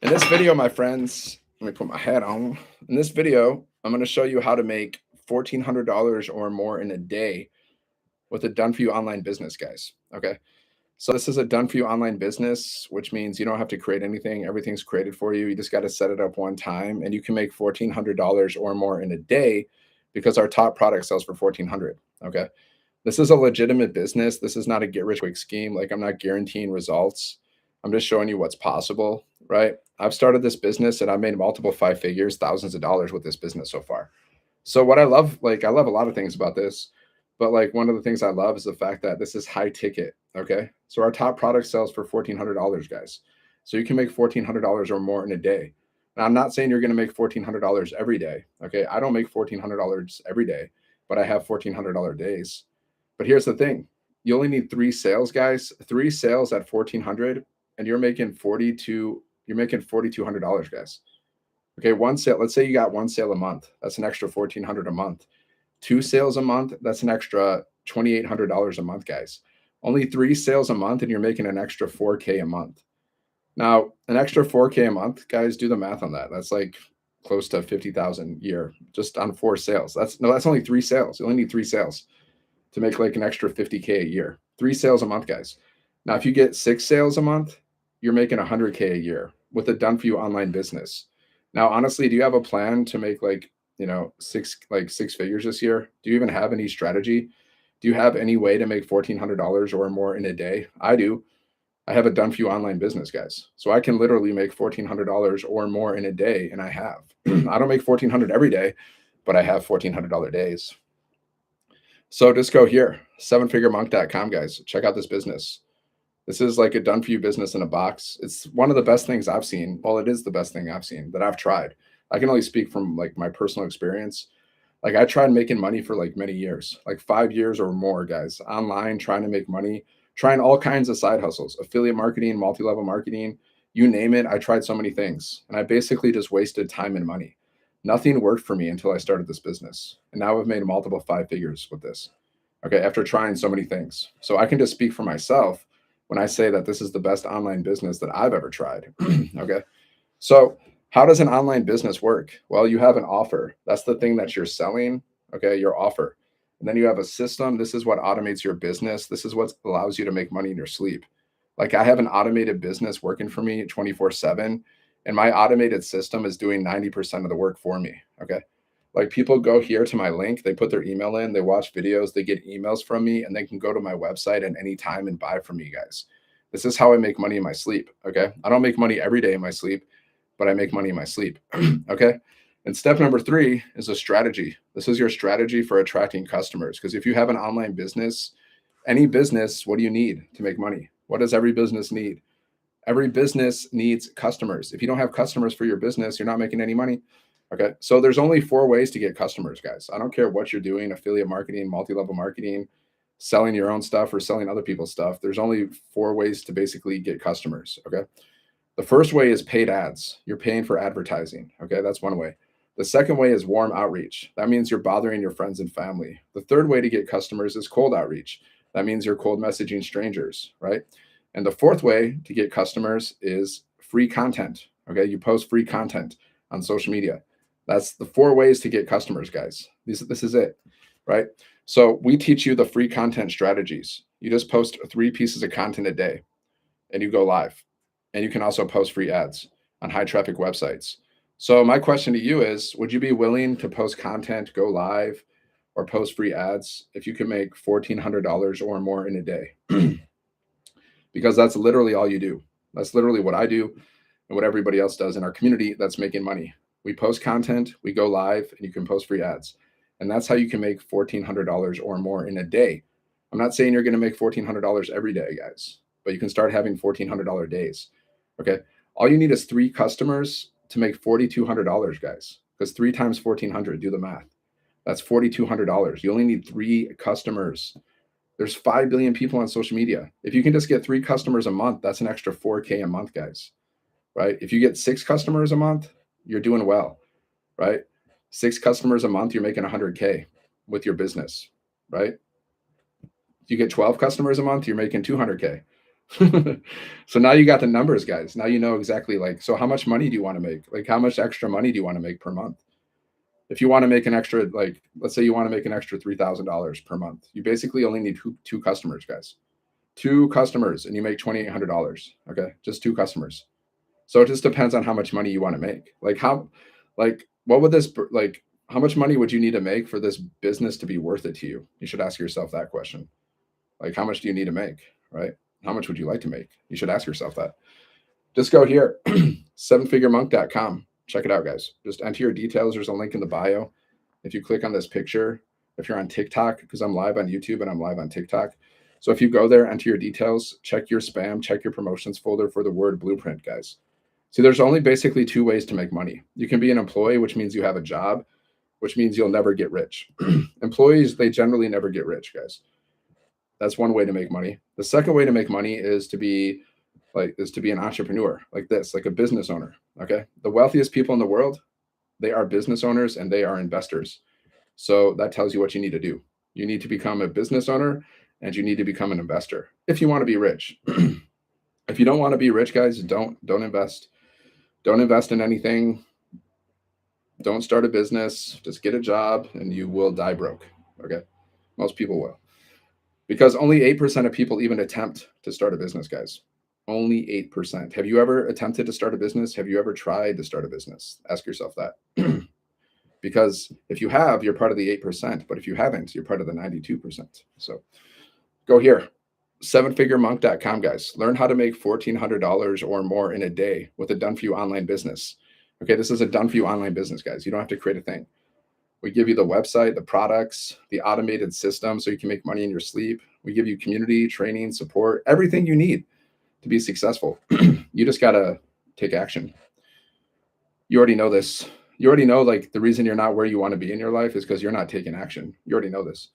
In this video, my friends, let me put my hat on. In this video, I'm going to show you how to make $1,400 or more in a day with a done for you online business, guys. Okay. So this is a done for you online business, which means you don't have to create anything. Everything's created for you. You just got to set it up one time and you can make $1,400 or more in a day because our top product sells for 1,400. Okay. This is a legitimate business. This is not a get rich quick scheme. Like, I'm not guaranteeing results. I'm just showing you what's possible, right? I've started this business and I've made multiple five figures, thousands of dollars with this business so far. So what I love, I love a lot of things about this, but like one of the things I love is the fact that this is high ticket. Okay. So our top product sells for $1,400, guys. So you can make $1,400 or more in a day. Now, I'm not saying you're going to make $1,400 every day. Okay. I don't make $1,400 every day, but I have $1,400 days. But here's the thing. You only need 3 sales, guys. 3 sales at 1,400 and you're making $4,200, guys. Okay, one sale. Let's say you got 1 sale a month. That's an extra 1,400 a month. 2 sales a month. That's an extra $2,800 a month, guys. Only 3 sales a month, and you're making an extra 4K a month. Now, an extra 4K a month, guys. Do the math on that. That's like close to 50,000 a year just on 4 sales. That's only 3 sales. You only need 3 sales to make like an extra 50K a year. 3 sales a month, guys. Now, if you get 6 sales a month, you're making 100K a year with a done for you online business. Now, honestly, do you have a plan to make six figures this year? Do you even have any strategy? Do you have any way to make $1,400 or more in a day? I do. I have a done for you online business, guys. So I can literally make $1,400 or more in a day, and I have. I don't make 1,400 every day, but I have $1,400 days. So just go here, sevenfiguremonk.com, guys. Check out this business. This is like a done for you business in a box. It's one of the best things I've seen. Well, it is the best thing I've seen that I've tried. I can only speak from like my personal experience. Like, I tried making money for like many years, like 5 years or more, guys, online, trying to make money, trying all kinds of side hustles, affiliate marketing, multi-level marketing, you name it. I tried so many things and I basically just wasted time and money. Nothing worked for me until I started this business. And now I've made multiple 5 figures with this. Okay. After trying so many things. So I can just speak for myself when I say that this is the best online business that I've ever tried. Okay. So how does an online business work? Well, you have an offer. That's the thing that you're selling. Okay. Your offer. And then you have a system. This is what automates your business. This is what allows you to make money in your sleep. Like, I have an automated business working for me 24/7, and my automated system is doing 90% of the work for me. Okay. Like, people go here to my link, they put their email in, they watch videos, they get emails from me, and they can go to my website at any time and buy from me, guys. This is how I make money in my sleep. Okay. I don't make money every day in my sleep, but I make money in my sleep. Okay. And step number 3 is a strategy. This is your strategy for attracting customers. Because if you have an online business, any business, what do you need to make money? What does every business need? Every business needs customers. If you don't have customers for your business, you're not making any money. Okay. So there's only 4 ways to get customers, guys. I don't care what you're doing, affiliate marketing, multi-level marketing, selling your own stuff or selling other people's stuff. There's only 4 ways to basically get customers. Okay. The first way is paid ads. You're paying for advertising. Okay. That's one way. The second way is warm outreach. That means you're bothering your friends and family. The third way to get customers is cold outreach. That means you're cold messaging strangers, right? And the fourth way to get customers is free content. Okay. You post free content on social media. That's the 4 ways to get customers, guys. This is it, right? So we teach you the free content strategies. You just post 3 pieces of content a day and you go live. And you can also post free ads on high traffic websites. So my question to you is, would you be willing to post content, go live, or post free ads if you can make $1,400 or more in a day? Because that's literally all you do. That's literally what I do and what everybody else does in our community that's making money. We post content, we go live, and you can post free ads. And that's how you can make $1,400 or more in a day. I'm not saying you're going to make $1,400 every day, guys, but you can start having $1,400 days. Okay. All you need is 3 customers to make $4,200, guys, because 3 times 1,400, do the math. That's $4,200. You only need 3 customers. There's 5 billion people on social media. If you can just get 3 customers a month, that's an extra 4K a month, guys, right? If you get 6 customers a month, you're doing well, right? 6 customers a month, you're making 100K with your business, right? If you get 12 customers a month, you're making 200K. So now you got the numbers, guys. Now you know exactly like, so how much money do you want to make? Like, how much extra money do you want to make per month? If you want to make an extra, like, let's say you want to make an extra $3,000 per month, you basically only need two customers, guys. Two customers, and you make $2,800. Okay, just two customers. So it just depends on how much money you want to make. Like, what would this, like, how much money would you need to make for this business to be worth it to you? You should ask yourself that question. Like, how much do you need to make, right? How much would you like to make? You should ask yourself that. Just go here, sevenfiguremonk.com. Check it out, guys. Just enter your details. There's a link in the bio. If you click on this picture, if you're on TikTok, because I'm live on YouTube and I'm live on TikTok. So if you go there, enter your details, check your spam, check your promotions folder for the word blueprint, guys. See, there's only basically two ways to make money. You can be an employee, which means you have a job, which means you'll never get rich. Employees, they generally never get rich, guys. That's one way to make money. The second way to make money is to be an entrepreneur, like this, like a business owner. Okay. The wealthiest people in the world, they are business owners and they are investors. So that tells you what you need to do. You need to become a business owner and you need to become an investor if you want to be rich. If you don't want to be rich, guys, don't invest. Don't invest in anything. Don't start a business. Just get a job and you will die broke. Okay. Most people will. Because only 8% of people even attempt to start a business, guys. Only 8%. Have you ever attempted to start a business? Have you ever tried to start a business? Ask yourself that. Because if you have, you're part of the 8%. But if you haven't, you're part of the 92%. So go here, sevenfiguremonk.com, guys. Learn how to make $1,400 or more in a day with a done for you online business. Okay, this is a done for you online business, guys. You don't have to create a thing. We give you the website, the products, the automated system so you can make money in your sleep. We give you community, training, support, everything you need to be successful. You just got to take action. You already know this. You already know, like, the reason you're not where you want to be in your life is because you're not taking action. You already know this.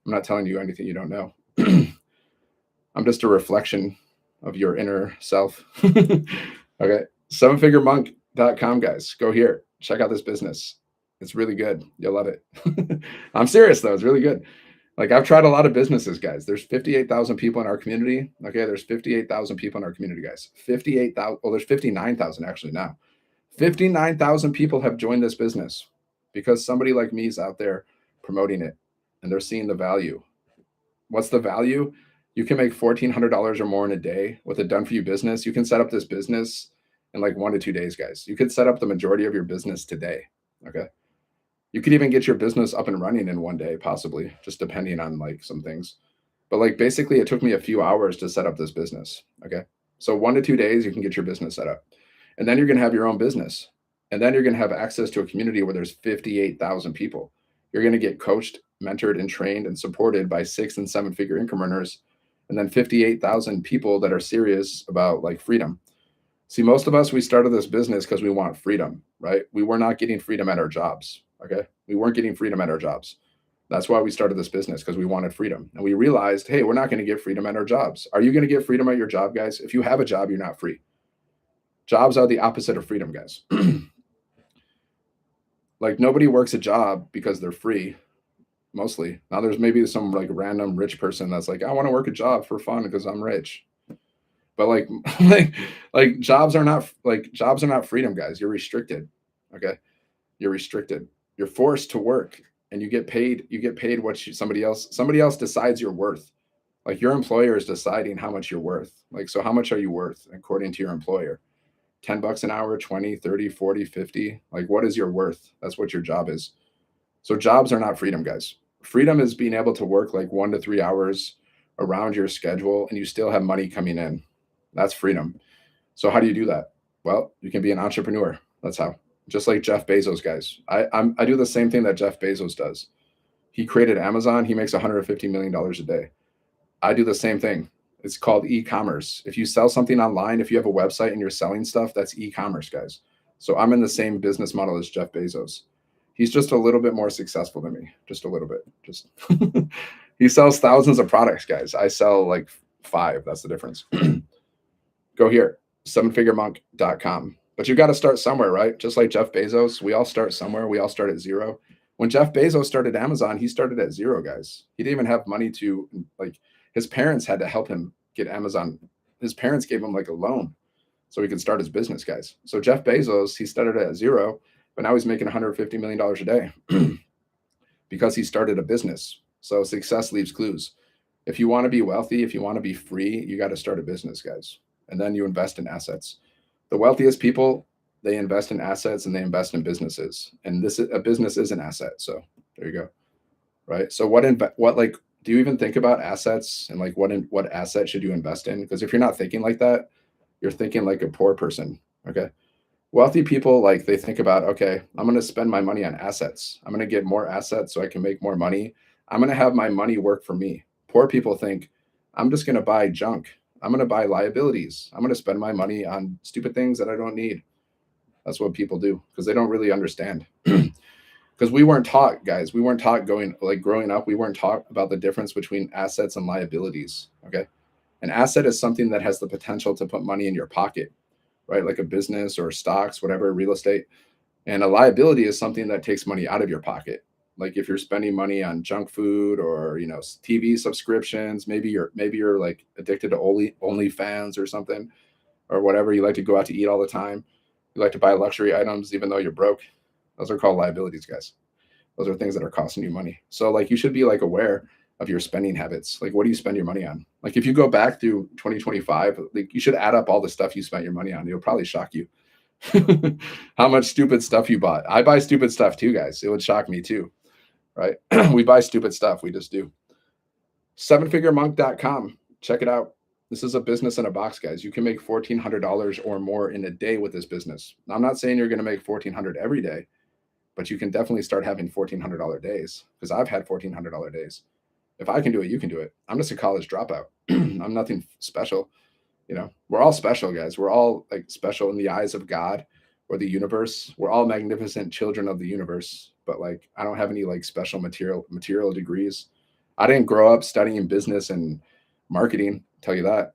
I'm not telling you anything you don't know. I'm just a reflection of your inner self. Okay. Sevenfiguremonk.com, guys. Go here. Check out this business. It's really good. You'll love it. I'm serious, though. It's really good. Like, I've tried a lot of businesses, guys. There's 58,000 people in our community. Okay. There's 58,000 people in our community, guys. 58,000. Well, there's 59,000 actually now. 59,000 people have joined this business because somebody like me is out there promoting it and they're seeing the value. What's the value? You can make $1,400 or more in a day with a done for you business. You can set up this business in like 1 to 2 days, guys. You could set up the majority of your business today. Okay. You could even get your business up and running in 1 day, possibly, just depending on like some things. But like basically, it took me a few hours to set up this business. Okay. So 1 to 2 days, you can get your business set up. And then you're going to have your own business. And then you're going to have access to a community where there's 58,000 people. You're going to get coached, mentored, and trained and supported by 6 and 7 figure income earners. And then 58,000 people that are serious about like freedom. See, most of us, we started this business because we want freedom, right? We were not getting freedom at our jobs. Okay. We weren't getting freedom at our jobs. That's why we started this business, because we wanted freedom. And we realized, hey, we're not going to get freedom at our jobs. Are you going to get freedom at your job, guys? If you have a job, you're not free. Jobs are the opposite of freedom, guys. Like, nobody works a job because they're free, mostly. Now there's maybe some like random rich person that's like, I want to work a job for fun because I'm rich. But like, like jobs are not freedom, guys. You're restricted. Okay. You're restricted. You're forced to work and you get paid what somebody else decides your worth. Like, your employer is deciding how much you're worth. Like, so how much are you worth according to your employer? $10 an hour, 20, 30, 40, 50. Like, what is your worth? That's what your job is. So jobs are not freedom, guys. Freedom is being able to work like 1 to 3 hours around your schedule and you still have money coming in. That's freedom. So how do you do that? Well, you can be an entrepreneur. That's how. Just like Jeff Bezos, guys. I do the same thing that Jeff Bezos does. He created Amazon. He makes $150 million a day. I do the same thing. It's called e-commerce. If you sell something online, if you have a website and you're selling stuff, that's e-commerce, guys. So I'm in the same business model as Jeff Bezos. He's just a little bit more successful than me. Just a little bit. Just he sells thousands of products, guys. I sell like 5. That's the difference. Go here, sevenfiguremonk.com. But you got to start somewhere, right? Just like Jeff Bezos, we all start somewhere. We all start at zero. When Jeff Bezos started Amazon, he started at zero, guys. He didn't even have money to, like, his parents had to help him get Amazon his parents gave him like a loan so he could start his business, guys. So Jeff Bezos, he started at zero, but now he's making $150 million a day because he started a business. So success leaves clues. If you want to be wealthy, if you want to be free, you got to start a business, guys. And then you invest in assets. The wealthiest people, they invest in assets and they invest in businesses. And a business is an asset. So there you go. Right. So what like do you even think about assets and like what asset should you invest in? Because if you're not thinking like that, you're thinking like a poor person. Okay. Wealthy people, like they think about, okay, I'm going to spend my money on assets. I'm going to get more assets so I can make more money. I'm going to have my money work for me. Poor people think, I'm just going to buy junk. I'm going to buy liabilities. I'm going to spend my money on stupid things that I don't need. That's what people do because they don't really understand. Because we weren't taught, guys. We weren't taught growing up. We weren't taught about the difference between assets and liabilities. Okay. An asset is something that has the potential to put money in your pocket, right? Like a business or stocks, whatever, real estate. And a liability is something that takes money out of your pocket. Like if you're spending money on junk food or TV subscriptions, maybe you're like addicted to OnlyFans or something or whatever. You like to go out to eat all the time. You like to buy luxury items even though you're broke. Those are called liabilities, guys. Those are things that are costing you money. So like you should be like aware of your spending habits. Like what do you spend your money on? Like if you go back through 2025, like you should add up all the stuff you spent your money on. It'll probably shock you. How much stupid stuff you bought. I buy stupid stuff too, guys. It would shock me too, right? We buy stupid stuff. We just do. Sevenfiguremonk.com. Check it out. This is a business in a box, guys. You can make $1,400 or more in a day with this business. Now, I'm not saying you're going to make $1,400 every day, but you can definitely start having $1,400 days because I've had $1,400 days. If I can do it, you can do it. I'm just a college dropout. I'm nothing special. We're all special, guys. We're all like special in the eyes of God or the universe. We're all magnificent children of the universe. But like, I don't have any like special material degrees. I didn't grow up studying business and marketing. I'll tell you that.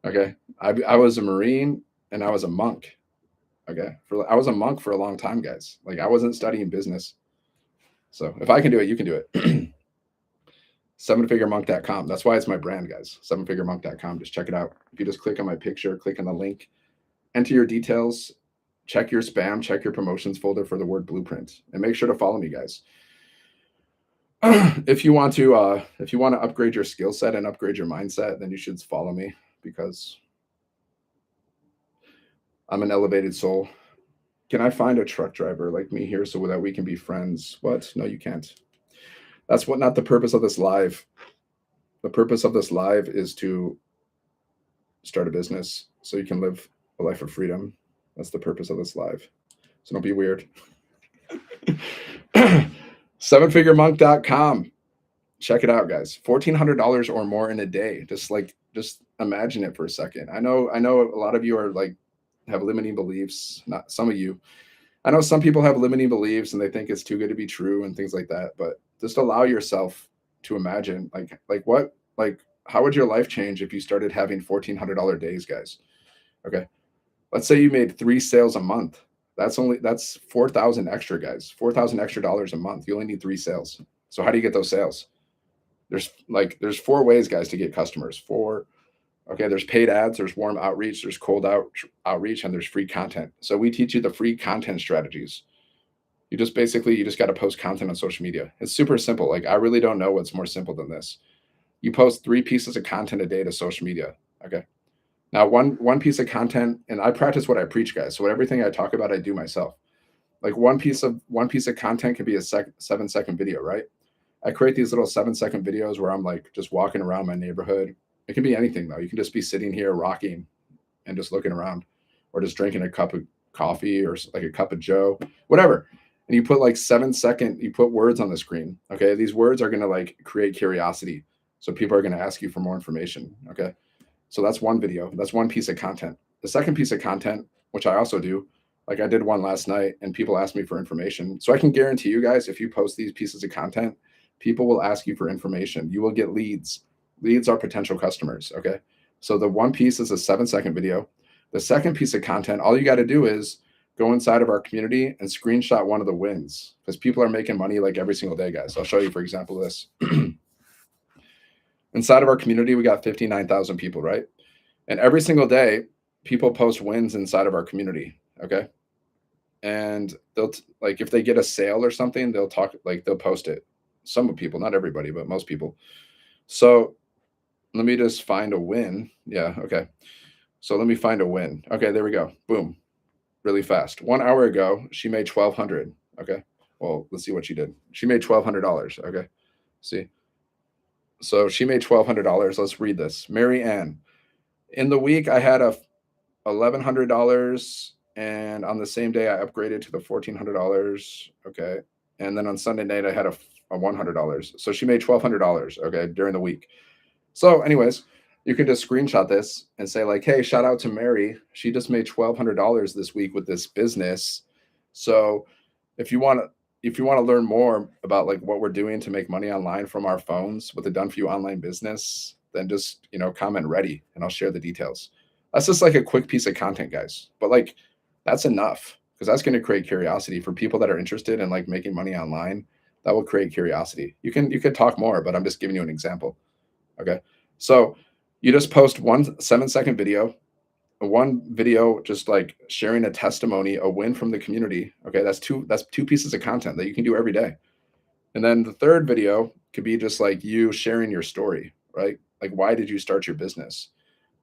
Okay. I was a Marine and I was a monk. Okay. I was a monk for a long time, guys. Like I wasn't studying business. So if I can do it, you can do it. Sevenfiguremonk.com. That's why it's my brand, guys. Sevenfiguremonk.com. Just check it out. If you just click on my picture, click on the link, enter your details, check your spam, check your promotions folder for the word blueprint, and make sure to follow me, guys. If you want to upgrade your skill set and upgrade your mindset, then you should follow me because I'm an elevated soul. Can I find a truck driver like me here so that we can be friends? What? No, you can't. That's not the purpose of this live. The purpose of this live is to start a business so you can live a life of freedom. That's the purpose of this live. So don't be weird. Sevenfiguremonk.com. Check it out, guys. $1,400 or more in a day. Just imagine it for a second. I know a lot of you are like have limiting beliefs. Not some of you. I know some people have limiting beliefs and they think it's too good to be true and things like that. But just allow yourself to imagine how would your life change if you started having $1,400 days, guys? Okay. Let's say you made 3 sales a month. That's 4,000 extra, guys. 4,000 extra dollars a month. You only need 3 sales. So how do you get those sales? There's 4 ways, guys, to get customers. Okay, there's paid ads, there's warm outreach, there's cold outreach, and there's free content. So we teach you the free content strategies. You just got to post content on social media. It's super simple. Like I really don't know what's more simple than this. You post 3 pieces of content a day to social media. Okay. Now one piece of content, and I practice what I preach, guys. So everything I talk about, I do myself. Like one piece of content can be a 7-second video, right? I create these little 7-second videos where I'm like just walking around my neighborhood. It can be anything though. You can just be sitting here rocking and just looking around or just drinking a cup of coffee or like a cup of Joe, whatever. And you put like 7-second, you put words on the screen. Okay. These words are going to like create curiosity. So people are going to ask you for more information. Okay. So that's one video. That's one piece of content. The second piece of content, which I also do, like I did one last night and people asked me for information. So I can guarantee you guys, if you post these pieces of content, people will ask you for information. You will get leads. Leads are potential customers. Okay. So the one piece is a 7-second video. The second piece of content, all you got to do is go inside of our community and screenshot one of the wins because people are making money like every single day, guys. I'll show you, for example, this. Inside of our community, we got 59,000 people, right? And every single day, people post wins inside of our community. Okay. And like if they get a sale or something, they'll talk, like they'll post it. Some people, not everybody, but most people. So let me just find a win. Yeah. Okay. So let me find a win. Okay. There we go. Boom. Really fast. 1 hour ago, she made 1,200. Okay. Well, let's see what she did. She made $1,200. Okay. See. So she made $1,200. Let's read this. Mary Ann. In the week, I had a $1,100, and on the same day, I upgraded to the $1,400. Okay. And then on Sunday night, I had a $100. So she made $1,200. Okay. During the week. So, anyways, you can just screenshot this and say, like, hey, shout out to Mary. She just made $1,200 this week with this business. So if you want to learn more about like what we're doing to make money online from our phones with a done for you online business, then just comment ready and I'll share the details. That's just like a quick piece of content, guys. But like that's enough because that's going to create curiosity for people that are interested in like making money online. That will create curiosity. You can talk more, but I'm just giving you an example. Okay. So you just post one 7-second video, one video just like sharing a testimony, a win from the community. Okay. That's two pieces of content that you can do every day. And then the third video could be just like you sharing your story, right? Like, why did you start your business?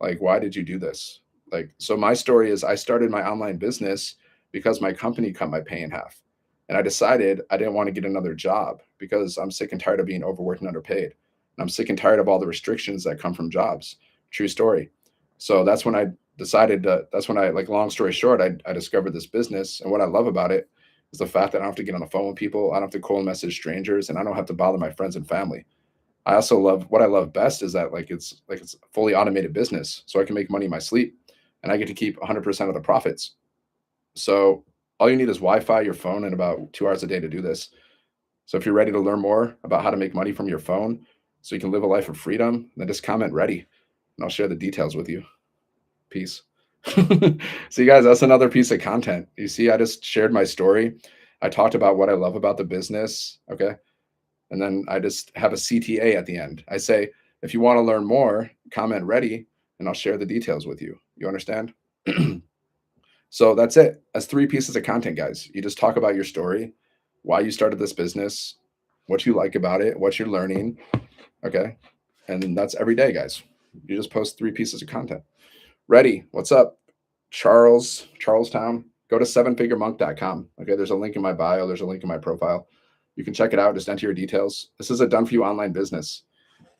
Like, why did you do this? Like, so my story is I started my online business because my company cut my pay in half. And I decided I didn't want to get another job because I'm sick and tired of being overworked and underpaid. And I'm sick and tired of all the restrictions that come from jobs. True story. So that's when I, like, long story short, I discovered this business. And what I love about it is the fact that I don't have to get on the phone with people. I don't have to cold message strangers and I don't have to bother my friends and family. I also love what I love best is that it's a fully automated business, so I can make money in my sleep, and I get to keep 100% of the profits. So all you need is Wi-Fi, your phone, and about 2 hours a day to do this. So if you're ready to learn more about how to make money from your phone, so you can live a life of freedom, then just comment ready, and I'll share the details with you. Peace. See, guys, that's another piece of content. You see, I just shared my story. I talked about what I love about the business. Okay. And then I just have a CTA at the end. I say, if you want to learn more, comment ready, and I'll share the details with you. You understand? So that's it. That's three pieces of content, guys. You just talk about your story, why you started this business, what you like about it, what you're learning. Okay. And that's every day, guys. You just post three pieces of content. Ready. What's up? Charlestown. Go to sevenfiguremonk.com. Okay. There's a link in my bio. There's a link in my profile. You can check it out. Just enter your details. This is a done for you online business.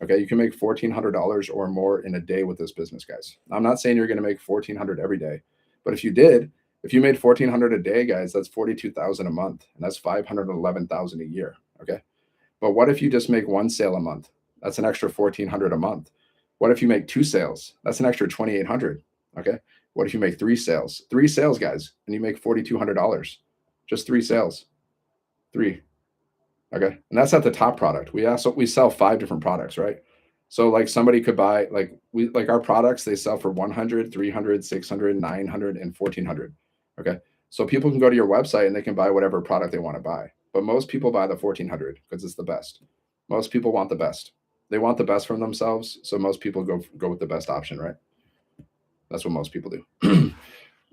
Okay. You can make $1,400 or more in a day with this business, guys. I'm not saying you're going to make $1,400 every day, but if you made $1,400 a day, guys, that's $42,000 a month, and that's $511,000 a year. Okay. But what if you just make one sale a month? That's an extra $1,400 a month. What if you make two sales? That's an extra $2,800. Okay. What if you make three sales? Three sales, guys, and you make $4,200? Just three sales. Three. Okay. And that's not the top product. We sell 5 different products, right? So like somebody could buy like our products, they sell for 100, 300, 600, 900, and 1,400. Okay. So people can go to your website and they can buy whatever product they want to buy. But most people buy the 1,400 because it's the best. Most people want the best. They want the best from themselves. So most people go with the best option, right? That's what most people do.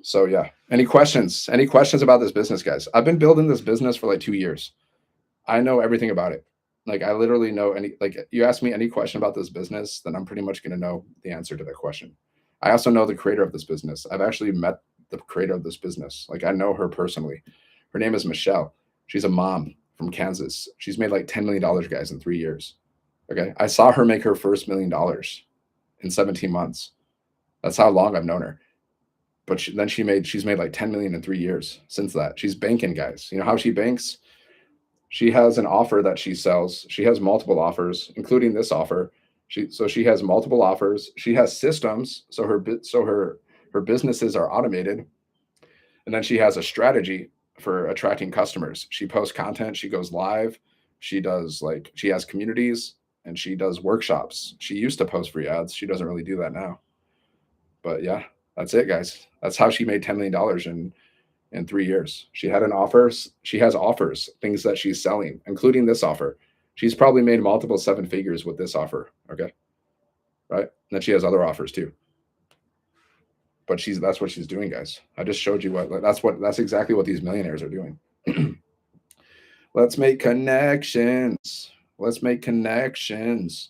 So yeah. Any questions? Any questions about this business, guys? I've been building this business for like 2 years. I know everything about it. Like I literally know like you ask me any question about this business, then I'm pretty much going to know the answer to that question. I also know the creator of this business. I've actually met the creator of this business. Like I know her personally. Her name is Michelle. She's a mom from Kansas. She's made like $10 million, guys, in 3 years. Okay. I saw her make her first $1 million in 17 months. That's how long I've known her. But she's made like 10 million in 3 years since that. She's banking, guys. You know how she banks? She has an offer that she sells. She has multiple offers, including this offer. She has multiple offers. She has systems, so her businesses are automated, and then she has a strategy for attracting customers. She posts content. She goes live. She has communities and she does workshops. She used to post free ads. She doesn't really do that now. But yeah, that's it, guys. That's how she made $10 million in 3 years. She had an offer. She has offers, things that she's selling, including this offer. She's probably made multiple 7 figures with this offer. Okay. Right. And then she has other offers too. but that's what she's doing, guys. I just showed you that's exactly what these millionaires are doing. Let's make connections. Let's make connections.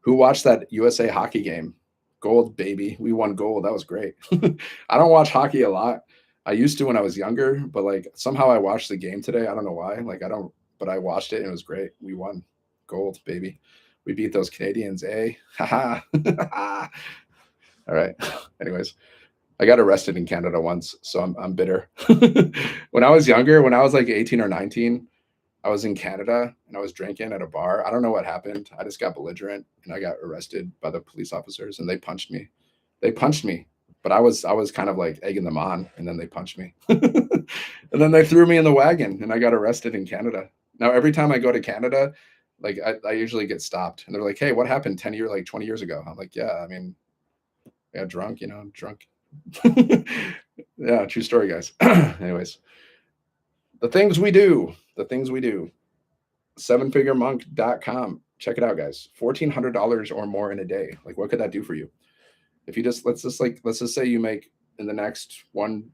Who watched that USA hockey game? Gold, baby. We won gold. That was great. I don't watch hockey a lot. I used to when I was younger, but like somehow I watched the game today. I don't know why. Like I don't, but I watched it and it was great. We won gold, baby. We beat those Canadians, eh? Haha. All right. Anyways, I got arrested in Canada once, so I'm bitter. When I was younger, when I was like 18 or 19, I was in Canada and I was drinking at a bar. I don't know what happened. I just got belligerent and I got arrested by the police officers and they punched me. They punched me, but I was kind of like egging them on and then they punched me. And then they threw me in the wagon and I got arrested in Canada. Now every time I go to Canada, like I usually get stopped and they're like, "Hey, what happened 10 years, like 20 years ago?" I'm like, "Yeah, I mean, I got drunk, drunk." Yeah, true story, guys. Anyways, the things we do, the things we do. Sevenfiguremonk.com. Check it out, guys. $1,400 or more in a day. Like, what could that do for you? If you just let's just say you make in the next 1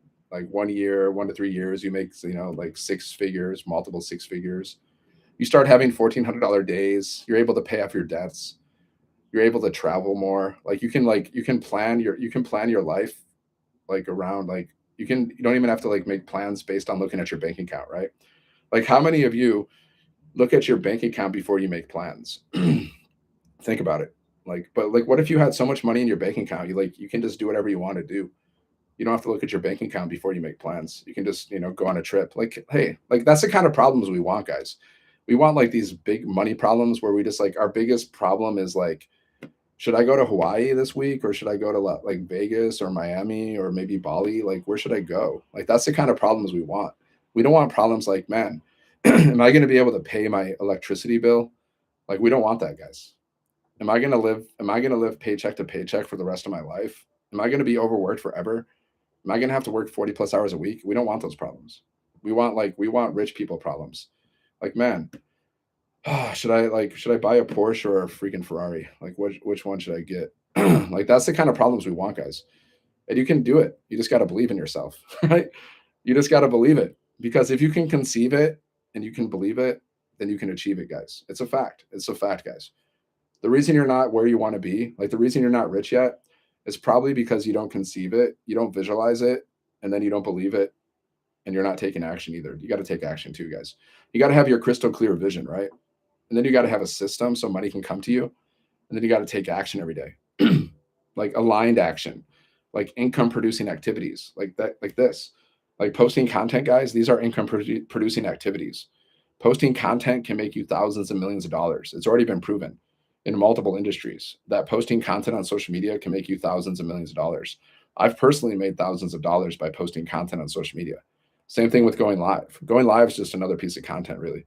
year, 1 to 3 years, you make like six figures, multiple six figures. You start having $1,400 days. You're able to pay off your debts. You're able to travel more. You can plan your life like around like you don't even have to like make plans based on looking at your bank account, right? Like how many of you look at your bank account before you make plans? Think about it. But like, what if you had so much money in your bank account? You can just do whatever you want to do. You don't have to look at your bank account before you make plans. You can just go on a trip. Like, hey, like that's the kind of problems we want, guys. We want like these big money problems where we just like our biggest problem is like, should I go to Hawaii this week or should I go to like Vegas or Miami or maybe Bali? Like, where should I go? Like, that's the kind of problems we want. We don't want problems like, man, am I going to be able to pay my electricity bill? Like, we don't want that, guys. Am I going to live paycheck to paycheck for the rest of my life? Am I going to be overworked forever? Am I going to have to work 40 plus hours a week? We don't want those problems. We want rich people problems. Like, man, should I buy a Porsche or a freaking Ferrari? Like which one should I get? Like that's the kind of problems we want, guys. And you can do it. You just got to believe in yourself, right? You just got to believe it because if you can conceive it and you can believe it, then you can achieve it, guys. It's a fact. It's a fact, guys. The reason you're not where you want to be, like the reason you're not rich yet, is probably because you don't conceive it, you don't visualize it, and then you don't believe it, and you're not taking action either. You got to take action too, guys. You got to have your crystal clear vision, right? And then you got to have a system so money can come to you. And then you got to take action every day, like aligned action, like income producing activities, like that, like this, like posting content, guys. These are income producing activities. Posting content can make you thousands and millions of dollars. It's already been proven in multiple industries that posting content on social media can make you thousands and millions of dollars. I've personally made thousands of dollars by posting content on social media. Same thing with going live. Going live is just another piece of content, really,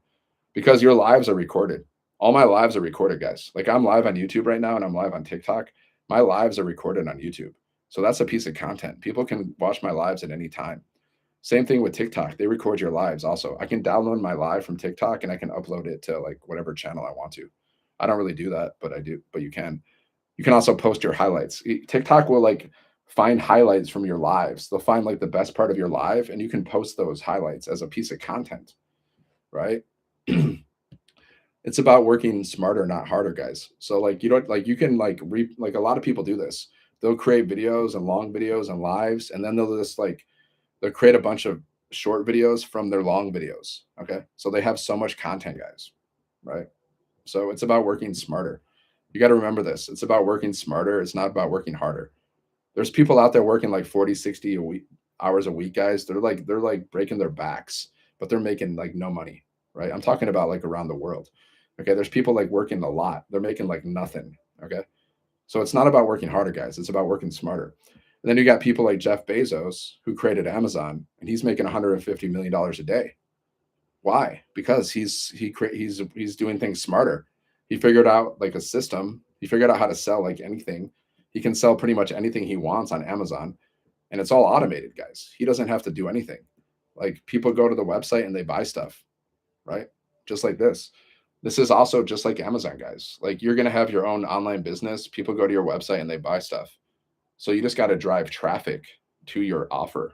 because your lives are recorded. All my lives are recorded, guys. Like I'm live on YouTube right now and I'm live on TikTok. My lives are recorded on YouTube. So that's a piece of content. People can watch my lives at any time. Same thing with TikTok. They record your lives also. I can download my live from TikTok and I can upload it to like whatever channel I want to. I don't really do that, but I do, but you can. You can also post your highlights. TikTok will like find highlights from your lives. They'll find like the best part of your live and you can post those highlights as a piece of content, right? It's about working smarter, not harder, guys. So like you don't like you can like a lot of people do this. They'll create videos and long videos and lives, and then they'll create a bunch of short videos from their long videos. Okay. So they have so much content, guys. Right. So it's about working smarter. You got to remember this. It's about working smarter. It's not about working harder. There's people out there working like 40, 60 a week hours a week, guys. They're like breaking their backs, but they're making like no money. Right. I'm talking about like around the world. Okay. There's people like working a lot. They're making like nothing. Okay. So it's not about working harder, guys. It's about working smarter. And then you got people like Jeff Bezos who created Amazon and he's making $150 million a day. Why? Because he's doing things smarter. He figured out like a system. He figured out how to sell like anything. He can sell pretty much anything he wants on Amazon and it's all automated, guys. He doesn't have to do anything. Like people go to the website and they buy stuff, right? Just like this. This is also just like Amazon, guys. Like you're going to have your own online business. People go to your website and they buy stuff. So you just got to drive traffic to your offer.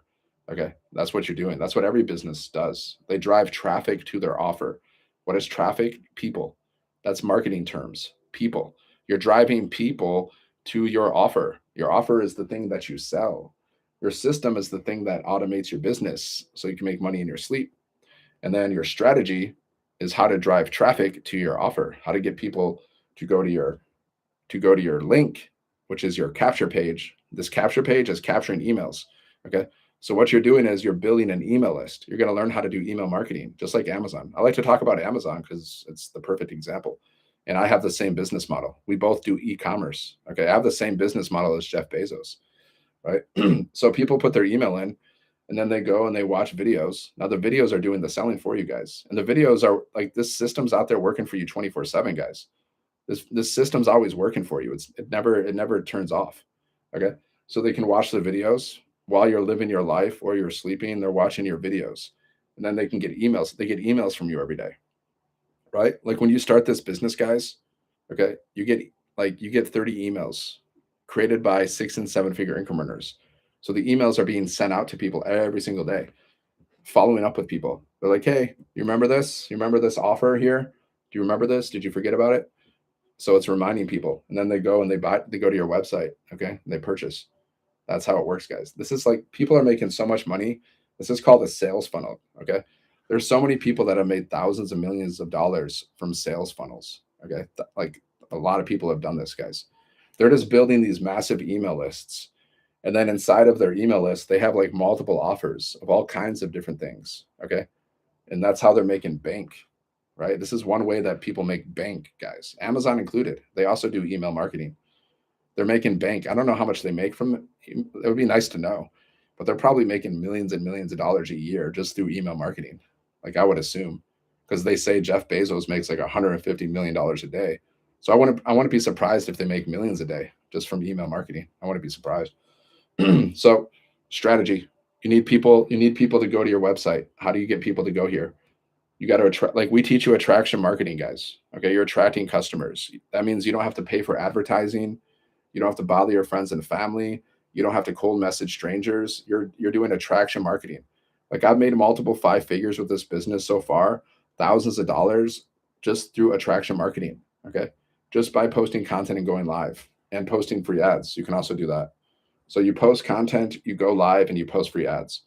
Okay. That's what you're doing. That's what every business does. They drive traffic to their offer. What is traffic? People. That's marketing terms. People. You're driving people to your offer. Your offer is the thing that you sell. Your system is the thing that automates your business so you can make money in your sleep. And then your strategy is how to drive traffic to your offer, how to get people to go to your link, which is your capture page. This capture page is capturing emails. Okay. So what you're doing is you're building an email list. You're going to learn how to do email marketing, just like Amazon. I like to talk about Amazon because it's the perfect example. And I have the same business model. We both do e-commerce. Okay. I have the same business model as Jeff Bezos, right? So people put their email in and then they go and they watch videos. Now the videos are doing the selling for you guys. And the videos are like this system's out there working for you 24/7, guys. This system's always working for you. It never turns off. Okay. So they can watch the videos while you're living your life or you're sleeping, they're watching your videos. And then they can get emails. They get emails from you every day. Right? Like when you start this business, guys, okay, you get 30 emails created by 6 and 7 figure income earners. So the emails are being sent out to people every single day, following up with people. They're like, hey, you remember this? You remember this offer here? Do you remember this? Did you forget about it? So it's reminding people, and then they go and they go to your website, okay, and they purchase. That's how it works, guys. This is like people are making so much money. This is called a sales funnel, okay? There's so many people that have made thousands of millions of dollars from sales funnels, okay? Like a lot of people have done this, guys. They're just building these massive email lists. And then inside of their email list, they have like multiple offers of all kinds of different things, okay? And that's how they're making bank, right? This is one way that people make bank, guys. Amazon included. They also do email marketing. They're making bank. I don't know how much they make from it. It would be nice to know, but they're probably making millions and millions of dollars a year just through email marketing. Like I would assume, because they say Jeff Bezos makes like $150 million a day. So I want to be surprised if they make millions a day just from email marketing. I want to be surprised. So strategy. You need people to go to your website. How do you get people to go here? You got to attract, like we teach you attraction marketing, guys. Okay. You're attracting customers. That means you don't have to pay for advertising. You don't have to bother your friends and family. You don't have to cold message strangers. You're doing attraction marketing. Like I've made multiple 5 figures with this business so far, thousands of dollars just through attraction marketing. Okay. Just by posting content and going live and posting free ads. You can also do that. So you post content, you go live, and you post free ads.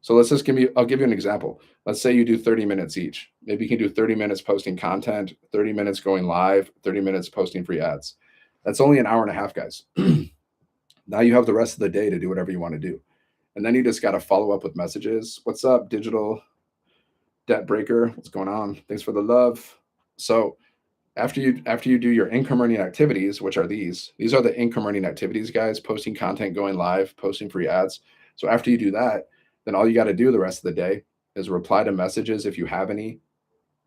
So I'll give you an example. Let's say you do 30 minutes each. Maybe you can do 30 minutes posting content, 30 minutes going live, 30 minutes posting free ads. That's only an hour and a half, guys. Now you have the rest of the day to do whatever you want to do. And then you just got to follow up with messages. What's up, digital debt breaker? What's going on? Thanks for the love. So after you do your income earning activities, which are these are the income earning activities, guys, posting content, going live, posting free ads. So after you do that, then all you got to do the rest of the day is reply to messages if you have any,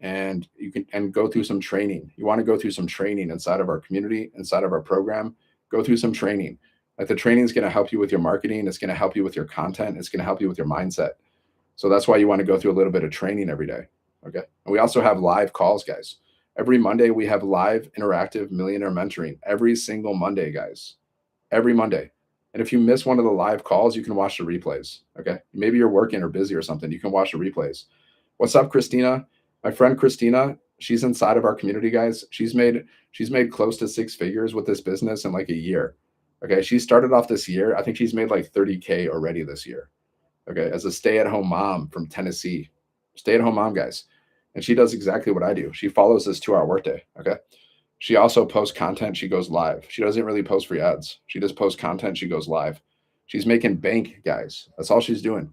and you can and go through some training. You want to go through some training inside of our community, inside of our program. Go through some training. Like the training is going to help you with your marketing, it's going to help you with your content, it's going to help you with your mindset. So that's why you want to go through a little bit of training every day. Okay. And we also have live calls, guys. Every Monday, we have live interactive millionaire mentoring every single Monday, guys. Every Monday. And if you miss one of the live calls, you can watch the replays. Okay. Maybe you're working or busy or something. You can watch the replays. What's up, Christina? My friend Christina, she's inside of our community, guys. She's made close to 6 figures with this business in like a year. Okay. She started off this year. I think she's made like 30K already this year. Okay. As a stay-at-home mom from Tennessee. Stay-at-home mom, guys. And she does exactly what I do. She follows this 2-hour workday. Okay. She also posts content. She goes live. She doesn't really post free ads. She just posts content. She goes live. She's making bank, guys. That's all she's doing.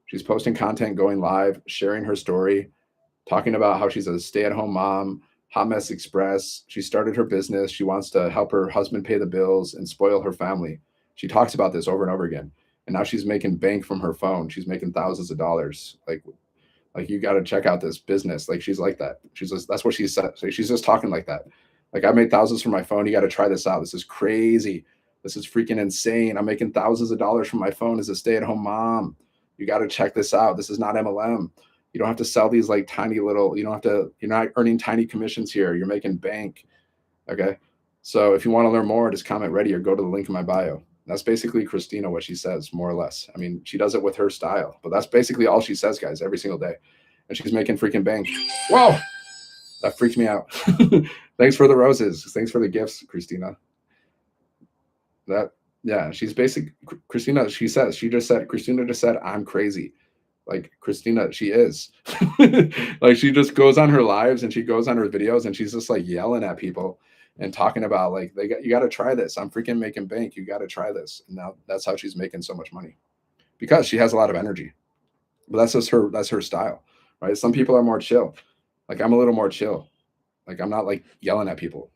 She's posting content, going live, sharing her story, talking about how she's a stay-at-home mom, Hot Mess Express. She started her business. She wants to help her husband pay the bills and spoil her family. She talks about this over and over again. And now she's making bank from her phone. She's making thousands of dollars. Like you got to check out this business. Like she's like that. She's just, that's what she said. So she's just talking like that. Like I made thousands from my phone. You got to try this out. This is crazy. This is freaking insane. I'm making thousands of dollars from my phone as a stay-at-home mom. You got to check this out. This is not MLM. You don't have to sell these like tiny little, you don't have to, you're not earning tiny commissions here. You're making bank. Okay. So if you want to learn more, just comment ready or go to the link in my bio. That's basically Christina, what she says, more or less. I mean, she does it with her style, but that's basically all she says, guys, every single day. And she's making freaking bank. Whoa, that freaked me out. Thanks for the roses. Thanks for the gifts, Christina. That, yeah, she's basic. Christina, Christina just said, I'm crazy. Like Christina, she is. Like she just goes on her lives and she goes on her videos and she's just like yelling at people and talking about like you got to try this. I'm freaking making bank. You got to try this. And now that's how she's making so much money because she has a lot of energy. But that's her style, right? Some people are more chill. Like I'm a little more chill. Like I'm not like yelling at people.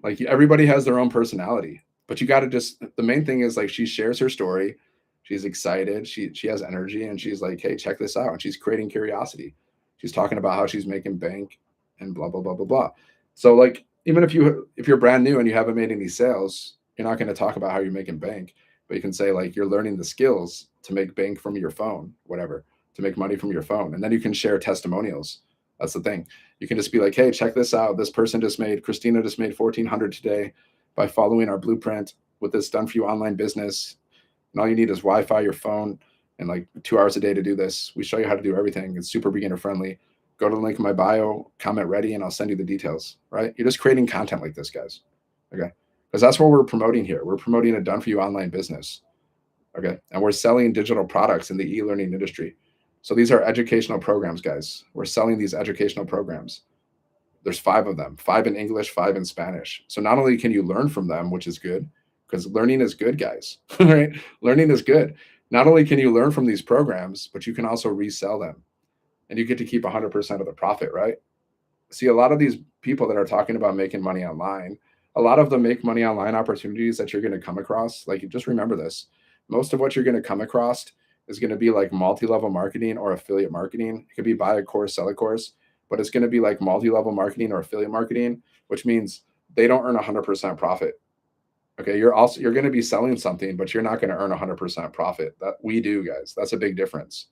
Like everybody has their own personality, but you got to just, the main thing is like she shares her story, she's excited, she has energy, and she's like, hey, check this out, and she's creating curiosity. She's talking about how she's making bank and blah blah blah blah blah. So like even if you're brand new and you haven't made any sales, you're not going to talk about how you're making bank, but you can say like you're learning the skills to make bank from your phone, whatever, to make money from your phone, and then you can share testimonials. That's the thing. You can just be like, hey, check this out. This person Christina just made 1,400 today by following our blueprint with this done for you online business. And all you need is Wi-Fi, your phone, and like 2 hours a day to do this. We show you how to do everything. It's super beginner friendly. Go to the link in my bio, comment ready, and I'll send you the details, right? You're just creating content like this, guys. Okay. Because that's what we're promoting here. We're promoting a done for you online business. Okay. And we're selling digital products in the e-learning industry. So these are educational programs, guys. We're selling these educational programs. There's 5 of them, 5 in English, 5 in Spanish. So not only can you learn from them, which is good, because learning is good, guys, right? Learning is good. Not only can you learn from these programs, but you can also resell them and you get to keep 100% of the profit, right? See, a lot of these people that are talking about making money online, a lot of the make money online opportunities that you're going to come across, like just remember this, most of what you're going to come across is going to be like multi-level marketing or affiliate marketing. It could be buy a course, sell a course, but it's going to be like multi-level marketing or affiliate marketing, which means they don't earn 100% profit. Okay, you're going to be selling something, but you're not going to earn 100% profit. That we do, guys. That's a big difference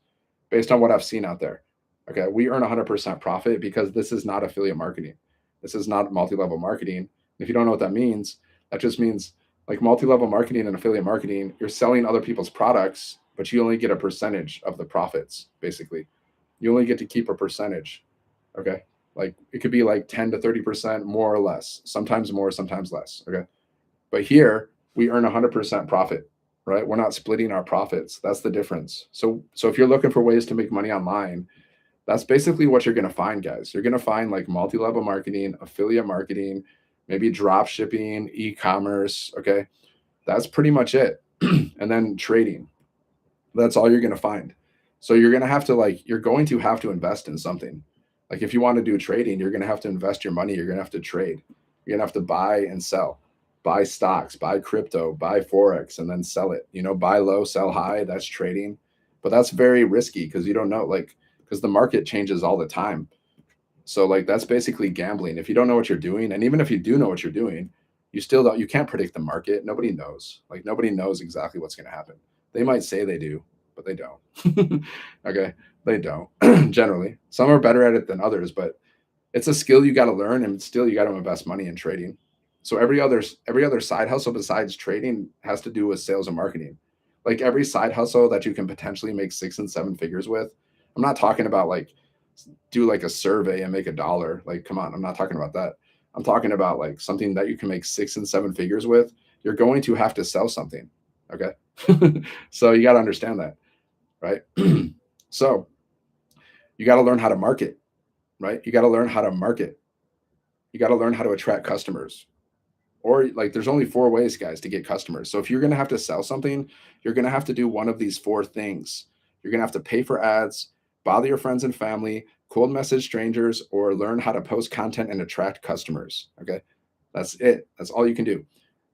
based on what I've seen out there. Okay, we earn 100% profit because this is not affiliate marketing. This is not multi-level marketing. If you don't know what that means, that just means like multi-level marketing and affiliate marketing, you're selling other people's products, but you only get a percentage of the profits, basically. You only get to keep a percentage. Okay. Like it could be like 10 to 30% more or less, sometimes more, sometimes less. Okay. But here we earn 100% profit, right? We're not splitting our profits. That's the difference. So if you're looking for ways to make money online, that's basically what you're going to find, guys. You're going to find like multi-level marketing, affiliate marketing, maybe drop shipping, e-commerce. Okay. That's pretty much it. And then trading. That's all you're going to find. So you're going to have to invest in something. Like if you want to do trading, you're going to have to invest your money. You're going to have to trade. You're going to have to buy and sell, buy stocks, buy crypto, buy Forex, and then sell it, buy low, sell high. That's trading, but that's very risky because you don't know, like, because the market changes all the time. So like, that's basically gambling. If you don't know what you're doing, and even if you do know what you're doing, you can't predict the market. Nobody knows, like nobody knows exactly what's going to happen. They might say they do, but they don't. Okay. They don't generally. Some are better at it than others, but it's a skill you got to learn, and still you got to invest money in trading. So every other side hustle besides trading has to do with sales and marketing. Like every side hustle that you can potentially make 6 and 7 figures with. I'm not talking about like do like a survey and make $1. Like, come on, I'm not talking about that. I'm talking about like something that you can make 6 and 7 figures with. You're going to have to sell something. Okay. So you got to understand that, right? So you got to learn how to market, right? You got to learn how to market. You got to learn how to attract customers. Or like there's only 4 ways, guys, to get customers. So if you're going to have to sell something, you're going to have to do one of these 4 things. You're going to have to pay for ads, bother your friends and family, cold message strangers, or learn how to post content and attract customers. Okay. That's it. That's all you can do.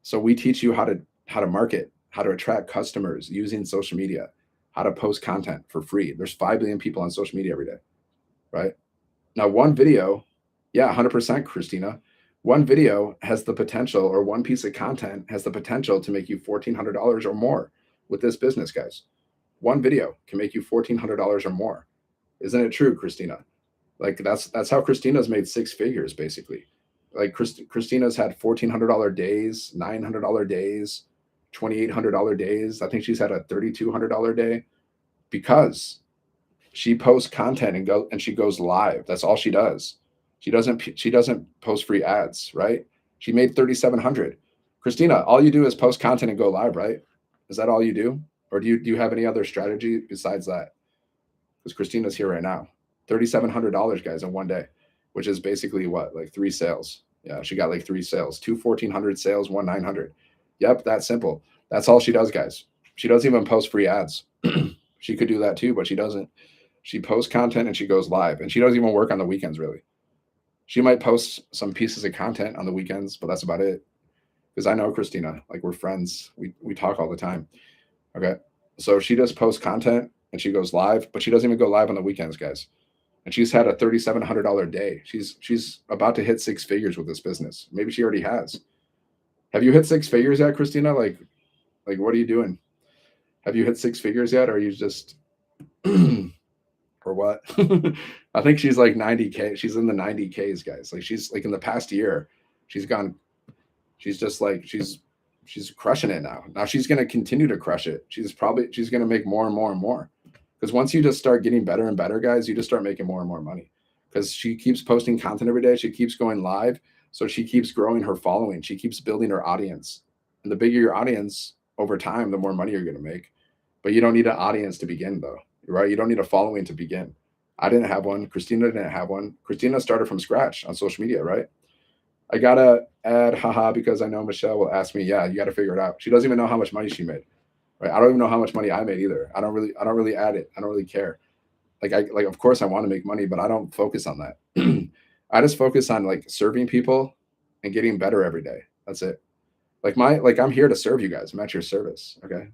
So we teach you how to market, how to attract customers using social media, how to post content for free. There's 5 billion people on social media every day, right? Now, one video, yeah, 100%, Christina. One video has the potential, or one piece of content has the potential to make you $1,400 or more with this business, guys. One video can make you $1,400 or more. Isn't it true, Christina? Like that's how Christina's made 6 figures, basically. Like Christina's had $1,400 days, $900 days, $2,800 days. I think she's had a $3,200 day because she posts content and she goes live. That's all she does. She doesn't post free ads, right? She made 3,700. Christina, all you do is post content and go live, right? Is that all you do? Or do you have any other strategy besides that? Because Christina's here right now. $3,700 guys in one day, which is basically what, like 3 sales. Yeah, she got like 3 sales, two 1,400 sales, one 900. Yep, that's simple. That's all she does, guys. She doesn't even post free ads. She could do that too, but she doesn't. She posts content and she goes live, and she doesn't even work on the weekends really. She might post some pieces of content on the weekends, but that's about it. Because I know Christina, like we're friends. We talk all the time. Okay, so she just posts content and she goes live, but she doesn't even go live on the weekends, guys. And she's had a $3,700 day. She's about to hit 6 figures with this business. Maybe she already has. Have you hit 6 figures yet, Christina? Like what are you doing? Have you hit 6 figures yet? Or are you just or what? I think she's like 90K. She's in the 90Ks, guys. Like she's like in the past year, she's gone. She's just like she's crushing it now. Now she's gonna continue to crush it. She's gonna make more and more and more. Because once you just start getting better and better, guys, you just start making more and more money. Because she keeps posting content every day. She keeps going live. So she keeps growing her following. She keeps building her audience. And the bigger your audience over time, the more money you're gonna make. But you don't need an audience to begin though, right? You don't need a following to begin. I didn't have one. Christina didn't have one. Christina started from scratch on social media, right? I gotta add haha because I know Michelle will ask me, yeah, you gotta figure it out. She doesn't even know how much money she made. Right? I don't even know how much money I made either. I don't really add it. I don't really care. Like of course I want to make money, but I don't focus on that. I just focus on like serving people and getting better every day. That's it. Like I'm here to serve you guys. I'm at your service. Okay.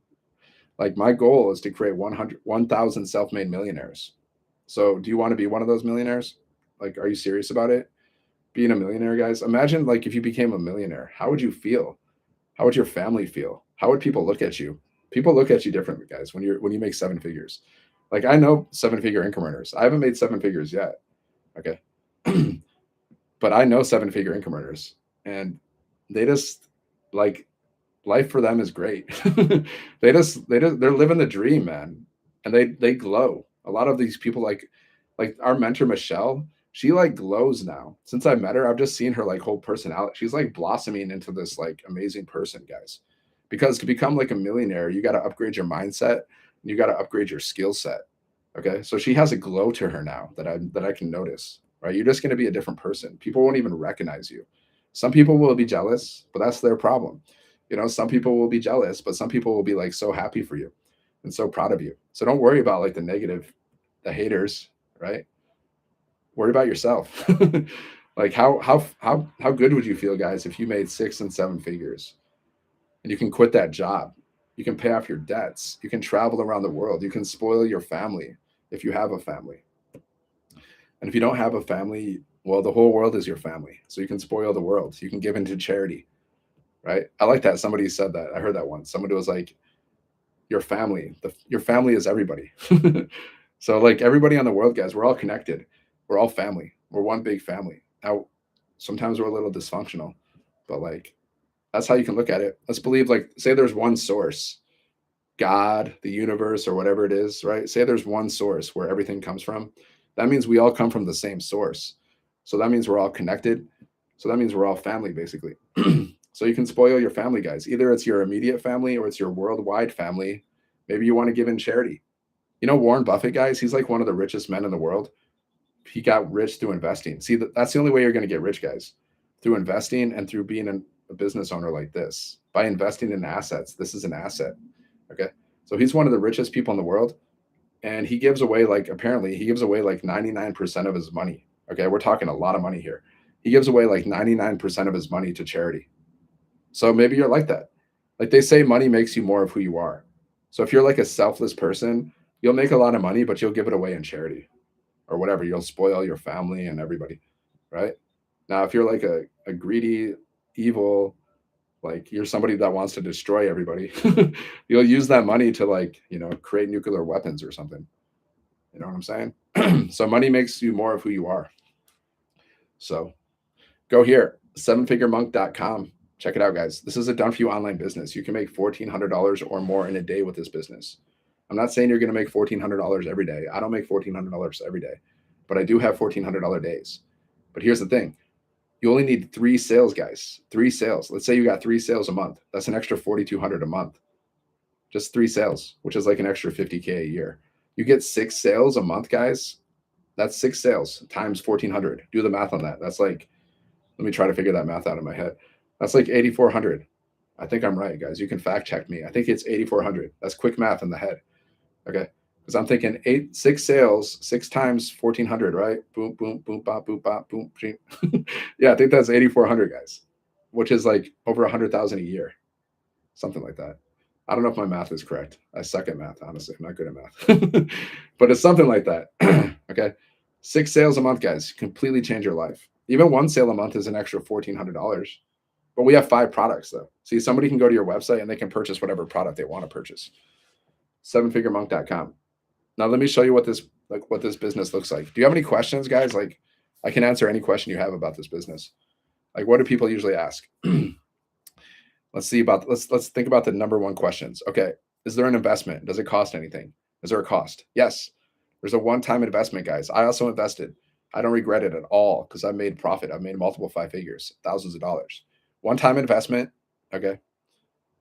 Like my goal is to create 1,000 self-made millionaires. So do you want to be one of those millionaires? Like, are you serious about it? Being a millionaire, guys. Imagine like if you became a millionaire, how would you feel? How would your family feel? How would people look at you? People look at you differently, guys, when you make 7 figures. Like I know 7 figure income earners. I haven't made 7 figures yet. Okay. But I know 7 figure income earners, and they just like life for them is great. They're living the dream, man. And they glow. A lot of these people like our mentor Michelle, she like glows now. Since I met her, I've just seen her like whole personality. She's like blossoming into this like amazing person, guys. Because to become like a millionaire, you got to upgrade your mindset and you got to upgrade your skill set. Okay? So she has a glow to her now that I can notice. Right? You're just going to be a different person. People won't even recognize you. Some people will be jealous, but that's their problem. Some people will be jealous, but some people will be like so happy for you and so proud of you. So don't worry about like the negative, the haters, right? Worry about yourself. Like how good would you feel, guys, if you made 6 and 7 figures and you can quit that job? You can pay off your debts. You can travel around the world. You can spoil your family if you have a family. And if you don't have a family, well, the whole world is your family. So you can spoil the world. You can give into charity, right? I like that. Somebody said that. I heard that once. Somebody was like, your family, your family is everybody. So like everybody on the world, guys, we're all connected. We're all family. We're one big family. Now, sometimes we're a little dysfunctional, but like that's how you can look at it. Let's believe, like, say there's one source, God, the universe, or whatever it is, right? Say there's one source where everything comes from. That means we all come from the same source. So that means we're all connected. So that means we're all family, basically. So you can spoil your family, guys. Either it's your immediate family or it's your worldwide family. Maybe you want to give in charity. Warren Buffett, guys, he's like one of the richest men in the world. He got rich through investing. See, that's the only way you're going to get rich, guys, through investing and through being a business owner like this. By investing in assets, this is an asset. Okay. So he's one of the richest people in the world. And he gives away, like, apparently, he gives away like 99% of his money. Okay. We're talking a lot of money here. He gives away like 99% of his money to charity. So maybe you're like that. Like they say, money makes you more of who you are. So if you're like a selfless person, you'll make a lot of money, but you'll give it away in charity or whatever. You'll spoil your family and everybody, right? Now, if you're like a greedy, evil, like you're somebody that wants to destroy everybody, you'll use that money to like, create nuclear weapons or something. You know what I'm saying? So money makes you more of who you are. So go here. sevenfiguremonk.com. Check it out, guys. This is a done for you online business. You can make $1,400 or more in a day with this business. I'm not saying you're going to make $1,400 every day. I don't make $1,400 every day, but I do have $1,400 days. But here's the thing: you only need 3 sales, guys. 3 sales. Let's say you got 3 sales a month. That's an extra 4,200 a month. Just 3 sales, which is like an extra 50K a year. You get 6 sales a month, guys. That's 6 sales times 1,400. Do the math on that. That's like, let me try to figure that math out in my head. That's like 8,400. I think I'm right, guys. You can fact check me. I think it's 8,400. That's quick math in the head. Okay. Because I'm thinking 6 sales, 6 times 1,400, right? Boom, boom, boom, bop, boom, bop, boom. Yeah, I think that's 8,400, guys, which is like over 100,000 a year, something like that. I don't know if my math is correct. I suck at math, honestly. I'm not good at math, but it's something like that. Okay. 6 sales a month, guys, completely change your life. Even 1 sale a month is an extra $1,400. But we have 5 products though. See, somebody can go to your website and they can purchase whatever product they want to purchase. Sevenfiguremonk.com. Now let me show you what this business looks like. Do you have any questions, guys? Like, I can answer any question you have about this business. Like, what do people usually ask? Let's think about the number one questions. Okay, is there an investment? Does it cost anything? Is there a cost? Yes. There's a one-time investment, guys. I also invested. I don't regret it at all because I've made profit. I've made multiple 5 figures, thousands of dollars. One-time investment. Okay.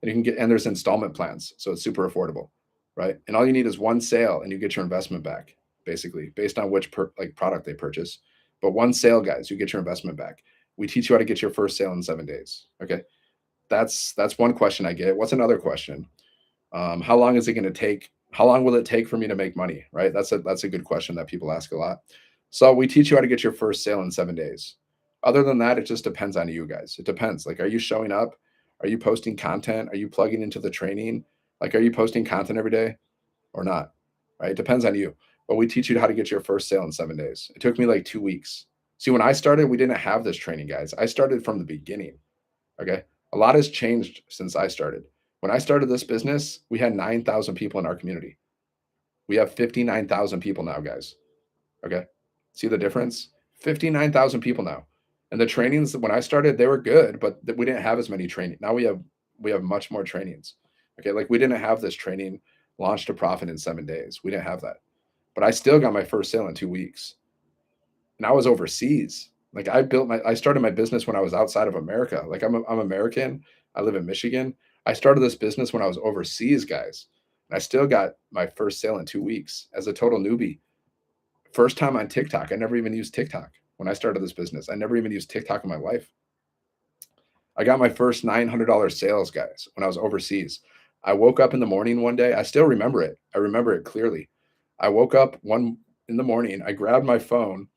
And you can get, and there's installment plans. So it's super affordable, right? And all you need is 1 sale and you get your investment back, basically, based on which product they purchase. But 1 sale, guys, you get your investment back. We teach you how to get your first sale in 7 days. Okay. That's one question I get. What's another question? How long is it going to take? How long will it take for me to make money? Right. That's a good question that people ask a lot. So we teach you how to get your first sale in 7 days. Other than that, it just depends on you guys. It depends. Like, are you showing up? Are you posting content? Are you plugging into the training? Like, are you posting content every day or not? Right. It depends on you. But we teach you how to get your first sale in 7 days. It took me like 2 weeks. See, when I started, we didn't have this training, guys. I started from the beginning. Okay. A lot has changed since I started. When I started this business, we had 9,000 people in our community. We have 59,000 people now, guys. Okay. See the difference? 59,000 people now. And the trainings when I started, they were good, but we didn't have as many training. Now we have much more trainings. Okay. Like, we didn't have this training launched to profit in 7 days. We didn't have that. But I still got my first sale in 2 weeks. And I was overseas. Like, I started my business when I was outside of America. Like, I'm American. I live in Michigan. I started this business when I was overseas, guys. And I still got my first sale in 2 weeks as a total newbie. First time on TikTok. I never even used TikTok when I started this business. I never even used TikTok in my life. I got my first $900 sales, guys, when I was overseas. I woke up in the morning one day. I still remember it. I remember it clearly. I woke up one in the morning. I grabbed my phone.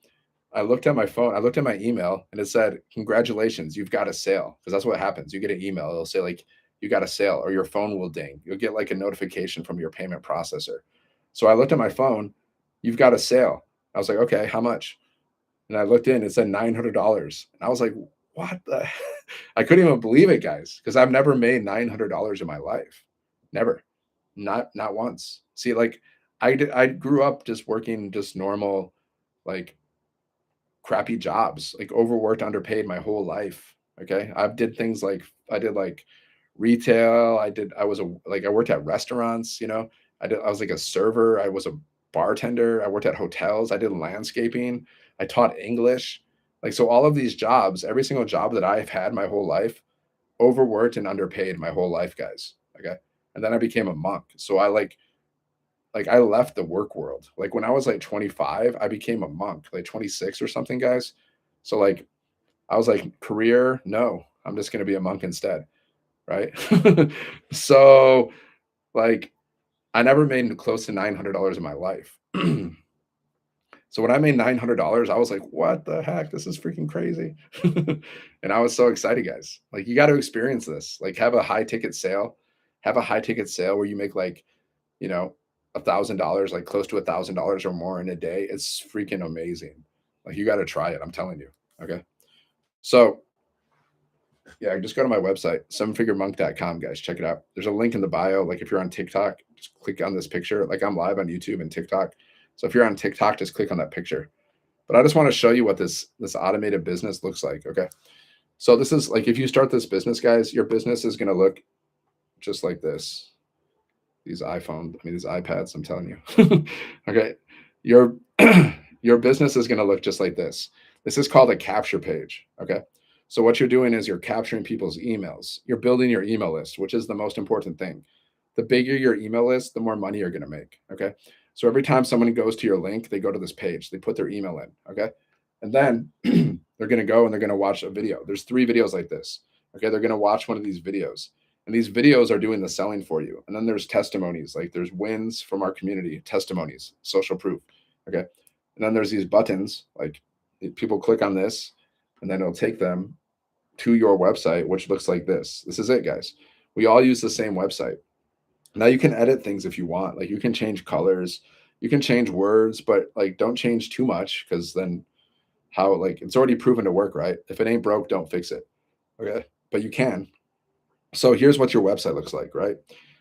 I looked at my phone. I looked at my email and it said, "Congratulations, you've got a sale." Because that's what happens. You get an email. It'll say, like, "You got a sale," or your phone will ding. You'll get like a notification from your payment processor. So I looked at my phone. "You've got a sale." I was like, "Okay, how much?" And I looked in. It said $900. And I was like, "What the?" I couldn't even believe it, guys, because I've never made $900 in my life. Never. Not once. See, like, I grew up just working just normal, like, crappy jobs, like overworked, underpaid my whole life. Okay. I did like retail. I worked at restaurants, I was like a server. I was a bartender. I worked at hotels. I did landscaping. I taught English. Like, so all of these jobs, every single job that I've had my whole life, overworked and underpaid my whole life, guys. Okay. And then I became a monk. So I left the work world. Like, when I was like 25, I became a monk, like 26 or something, guys. So, like, I was like, career, no, I'm just going to be a monk instead. Right. So, like, I never made close to $900 in my life. So when I made $900, I was like, what the heck? This is freaking crazy. And I was so excited, guys. Like, you got to experience this. Like, have a high ticket sale, where you make, like, you know, $1,000, like close to $1,000 or more in a day. It's freaking amazing. Like, you got to try it. I'm telling you. Okay. So yeah, just go to my website, sevenfiguremonk.com, guys. Check it out. There's a link in the bio. Like, if you're on TikTok, just click on this picture. Like, I'm live on YouTube and TikTok. So if you're on TikTok, just click on that picture. But I just want to show you what this automated business looks like. Okay. So this is like if you start this business, guys, your business is going to look just like this. These iPhones, I mean these iPads, I'm telling you. Okay. Your your business is going to look just like this. This is called a capture page, okay? So what you're doing is you're capturing people's emails. You're building your email list, which is the most important thing. The bigger your email list, the more money you're going to make, okay? So every time someone goes to your link, they go to this page, they put their email in, okay? And then they're going to go and they're going to watch a video. There's 3 videos like this. Okay, they're going to watch one of these videos, and these videos are doing the selling for you. And then there's testimonies, like there's wins from our community, testimonies, social proof. Okay. And then there's these buttons, like people click on this, and then it'll take them to your website, which looks like this. This is it, guys. We all use the same website. Now you can edit things if you want. Like you can change colors, you can change words, but like don't change too much because then how like it's already proven to work, right? If it ain't broke, don't fix it. Okay. But you can. So here's what your website looks like, right?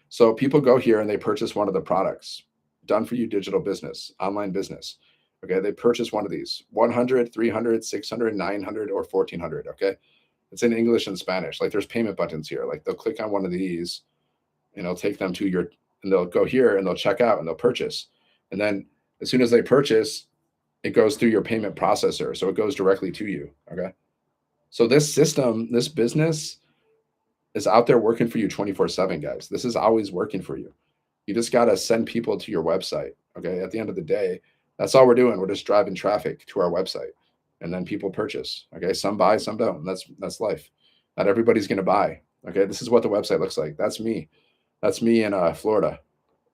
So people go here and they purchase one of the products, done for you digital business, online business. Okay. They purchase one of these 100, 300, 600, 900, or 1400. Okay. It's in English and Spanish. Like there's payment buttons here. Like they'll click on one of these and it'll take them to your, and they'll go here and they'll check out and they'll purchase. And then as soon as they purchase, it goes through your payment processor. So it goes directly to you. Okay. So this system, this business is out there working for you 24/7, guys. This is always working for you. You just got to send people to your website. Okay. At the end of the day, that's all we're doing. We're just driving traffic to our website and then people purchase. Okay. Some buy, some don't. That's life. Not everybody's going to buy. Okay. This is what the website looks like. That's me. That's me in Florida.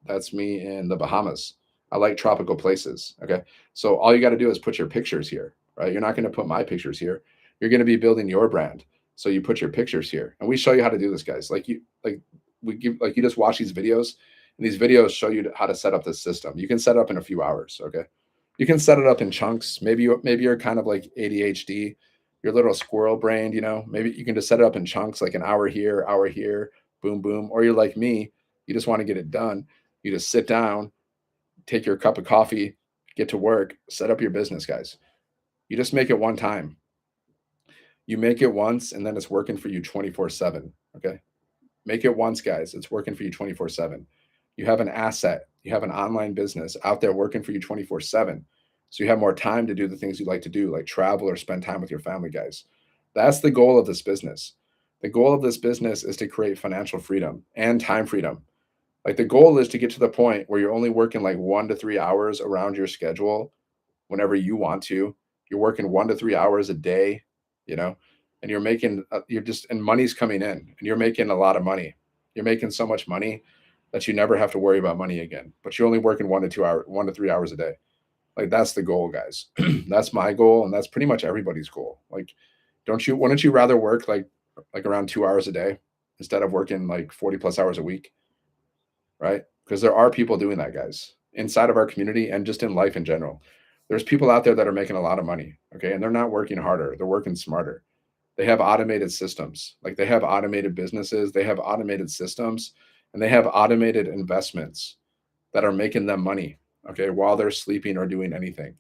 That's me in the Bahamas. I like tropical places. Okay. So all you got to do is put your pictures here, right? You're not going to put my pictures here. You're going to be building your brand. So you put your pictures here. And we show you how to do this, guys. Like we give, like you just watch these videos and these videos show you how to set up this system. You can set it up in a few hours. Okay. You can set it up in chunks. Maybe you're kind of like ADHD, you're a little squirrel brained, maybe you can just set it up in chunks, like an hour here, boom, boom. Or you're like me, you just want to get it done. You just sit down, take your cup of coffee, get to work, set up your business, guys. You just make it one time. You make it once and then it's working for you 24/7. Okay. Make it once, guys. It's working for you 24/7. You have an asset, you have an online business out there working for you 24/7. So you have more time to do the things you like to do, like travel or spend time with your family, guys. That's the goal of this business. The goal of this business is to create financial freedom and time freedom. Like the goal is to get to the point where you're only working like 1 to 3 hours around your schedule whenever you want to. You're working 1 to 3 hours a day, you know, and you're just, and money's coming in and you're making a lot of money. You're making so much money that you never have to worry about money again, but you're only working 1 to 2 hours, 1 to 3 hours a day. Like that's the goal, guys. That's my goal. And that's pretty much everybody's goal. Like, wouldn't you rather work like around 2 hours a day instead of working like 40 plus hours a week? Right? Because there are people doing that, guys, inside of our community and just in life in general. There's people out there that are making a lot of money, okay, and they're not working harder, they're working smarter. They have automated systems, like they have automated businesses, they have automated systems, and they have automated investments that are making them money, okay, while they're sleeping or doing anything.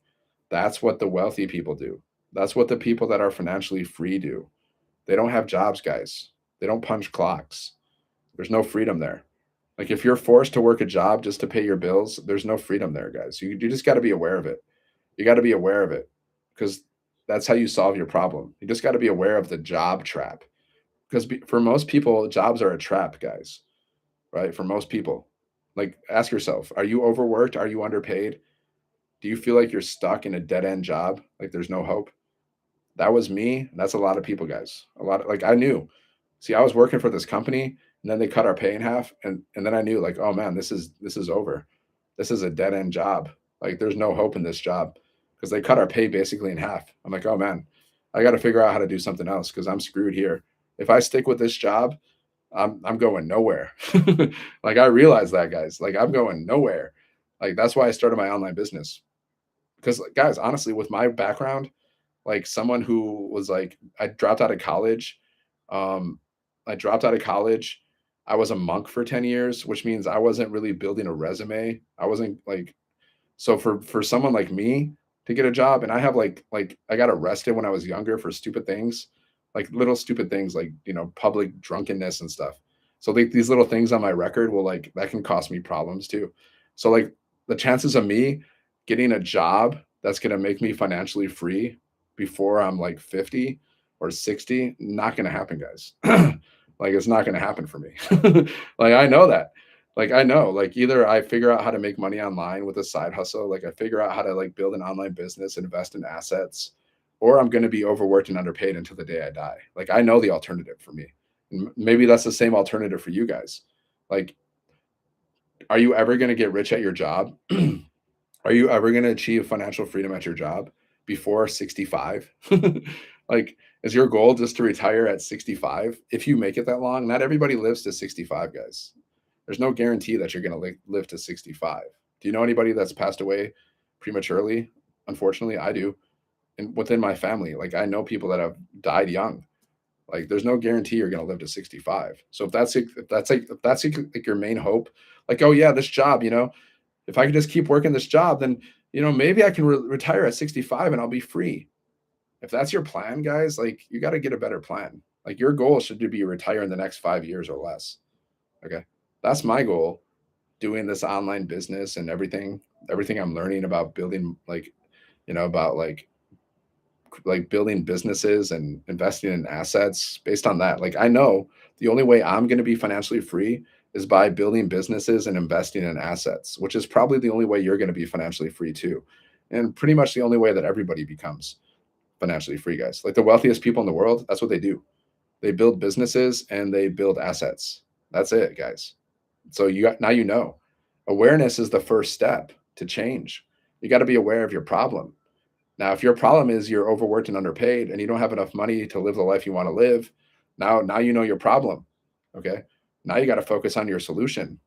That's what the wealthy people do. That's what the people that are financially free do. They don't have jobs, guys. They don't punch clocks. There's no freedom there. Like if you're forced to work a job just to pay your bills, there's no freedom there, guys. You just got to be aware of it. You got to be aware of it because that's how you solve your problem. You just got to be aware of the job trap because for most people, jobs are a trap, guys, right? For most people, like ask yourself, are you overworked? Are you underpaid? Do you feel like you're stuck in a dead end job? Like there's no hope? That was me. That's a lot of people, guys. A lot of, like I knew. See, I was working for this company and then they cut our pay in half and then I knew like, oh man, this is over. This is a dead end job. Like there's no hope in this job because they cut our pay basically in half. I'm like, oh man, I got to figure out how to do something else because I'm screwed here. If I stick with this job, I'm going nowhere. Like I realize that, guys. Like I'm going nowhere. Like that's why I started my online business. Because guys, honestly, with my background, like someone who was like I dropped out of college. Um, I dropped out of college. I was a monk for 10 years, which means I wasn't really building a resume. I wasn't like so for someone like me to get a job and I have like I got arrested when I was younger for stupid things. like little stupid things like, public drunkenness and stuff. So like these little things on my record will like that can cost me problems too. So like the chances of me getting a job that's going to make me financially free before I'm like 50 or 60, not going to happen, guys. Like it's not going to happen for me. Like I know that. Like I know, like either I figure out how to make money online with a side hustle, like I figure out how to like build an online business, invest in assets, or I'm going to be overworked and underpaid until the day I die. Like I know the alternative for me. And maybe that's the same alternative for you guys. Like, are you ever going to get rich at your job? Are you ever going to achieve financial freedom at your job before 65? Like, is your goal just to retire at 65? If you make it that long, not everybody lives to 65, guys. There's no guarantee that you're going to live to 65. Do you know anybody that's passed away prematurely? Unfortunately, I do. And within my family, like I know people that have died young. Like there's no guarantee you're going to live to 65. So if that's like your main hope, like oh yeah, this job, if I could just keep working this job, then maybe I can retire at 65 and I'll be free. If that's your plan, guys, like you got to get a better plan. Like your goal should be retire in the next 5 years or less. Okay, that's my goal. Doing this online business and everything I'm learning about building, like about like building businesses and investing in assets based on that. Like I know the only way I'm going to be financially free is by building businesses and investing in assets, which is probably the only way you're going to be financially free too. And pretty much the only way that everybody becomes financially free, guys. Like the wealthiest people in the world, that's what they do. They build businesses and they build assets. That's it, guys. So now awareness is the first step to change. You got to be aware of your problem. Now, if your problem is you're overworked and underpaid and you don't have enough money to live the life you want to live, now you know your problem. Okay. Now you got to focus on your solution.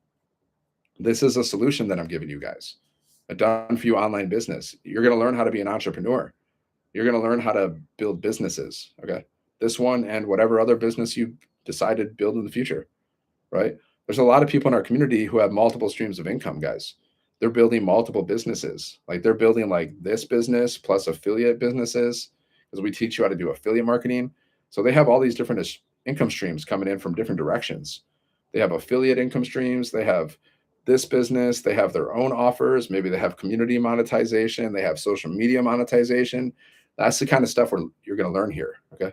This is a solution that I'm giving you guys. A done for you online business. You're going to learn how to be an entrepreneur. You're going to learn how to build businesses. Okay. This one and whatever other business you decide to build in the future, right? There's a lot of people in our community who have multiple streams of income, guys. They're building multiple businesses. Like they're building like this business plus affiliate businesses because we teach you how to do affiliate marketing. So they have all these different income streams coming in from different directions. They have affiliate income streams. They have this business. They have their own offers. Maybe they have community monetization. They have social media monetization. That's the kind of stuff you're going to learn here. Okay.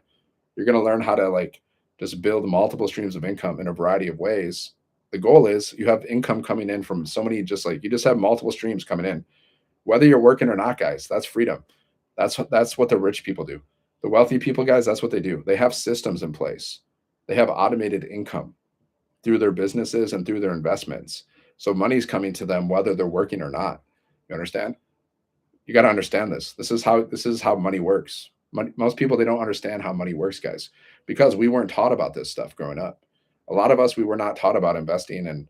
You're going to learn how to like just build multiple streams of income in a variety of ways. The goal is you have income coming in from so many, just like you just have multiple streams coming in, whether you're working or not, guys. That's freedom. That's what the rich people do. The wealthy people, guys, that's what they do. They have systems in place. They have automated income through their businesses and through their investments. So money's coming to them whether they're working or not. You understand? You got to understand this. This is how money works. Most people, they don't understand how money works, guys, because we weren't taught about this stuff growing up. A lot of us, we were not taught about investing and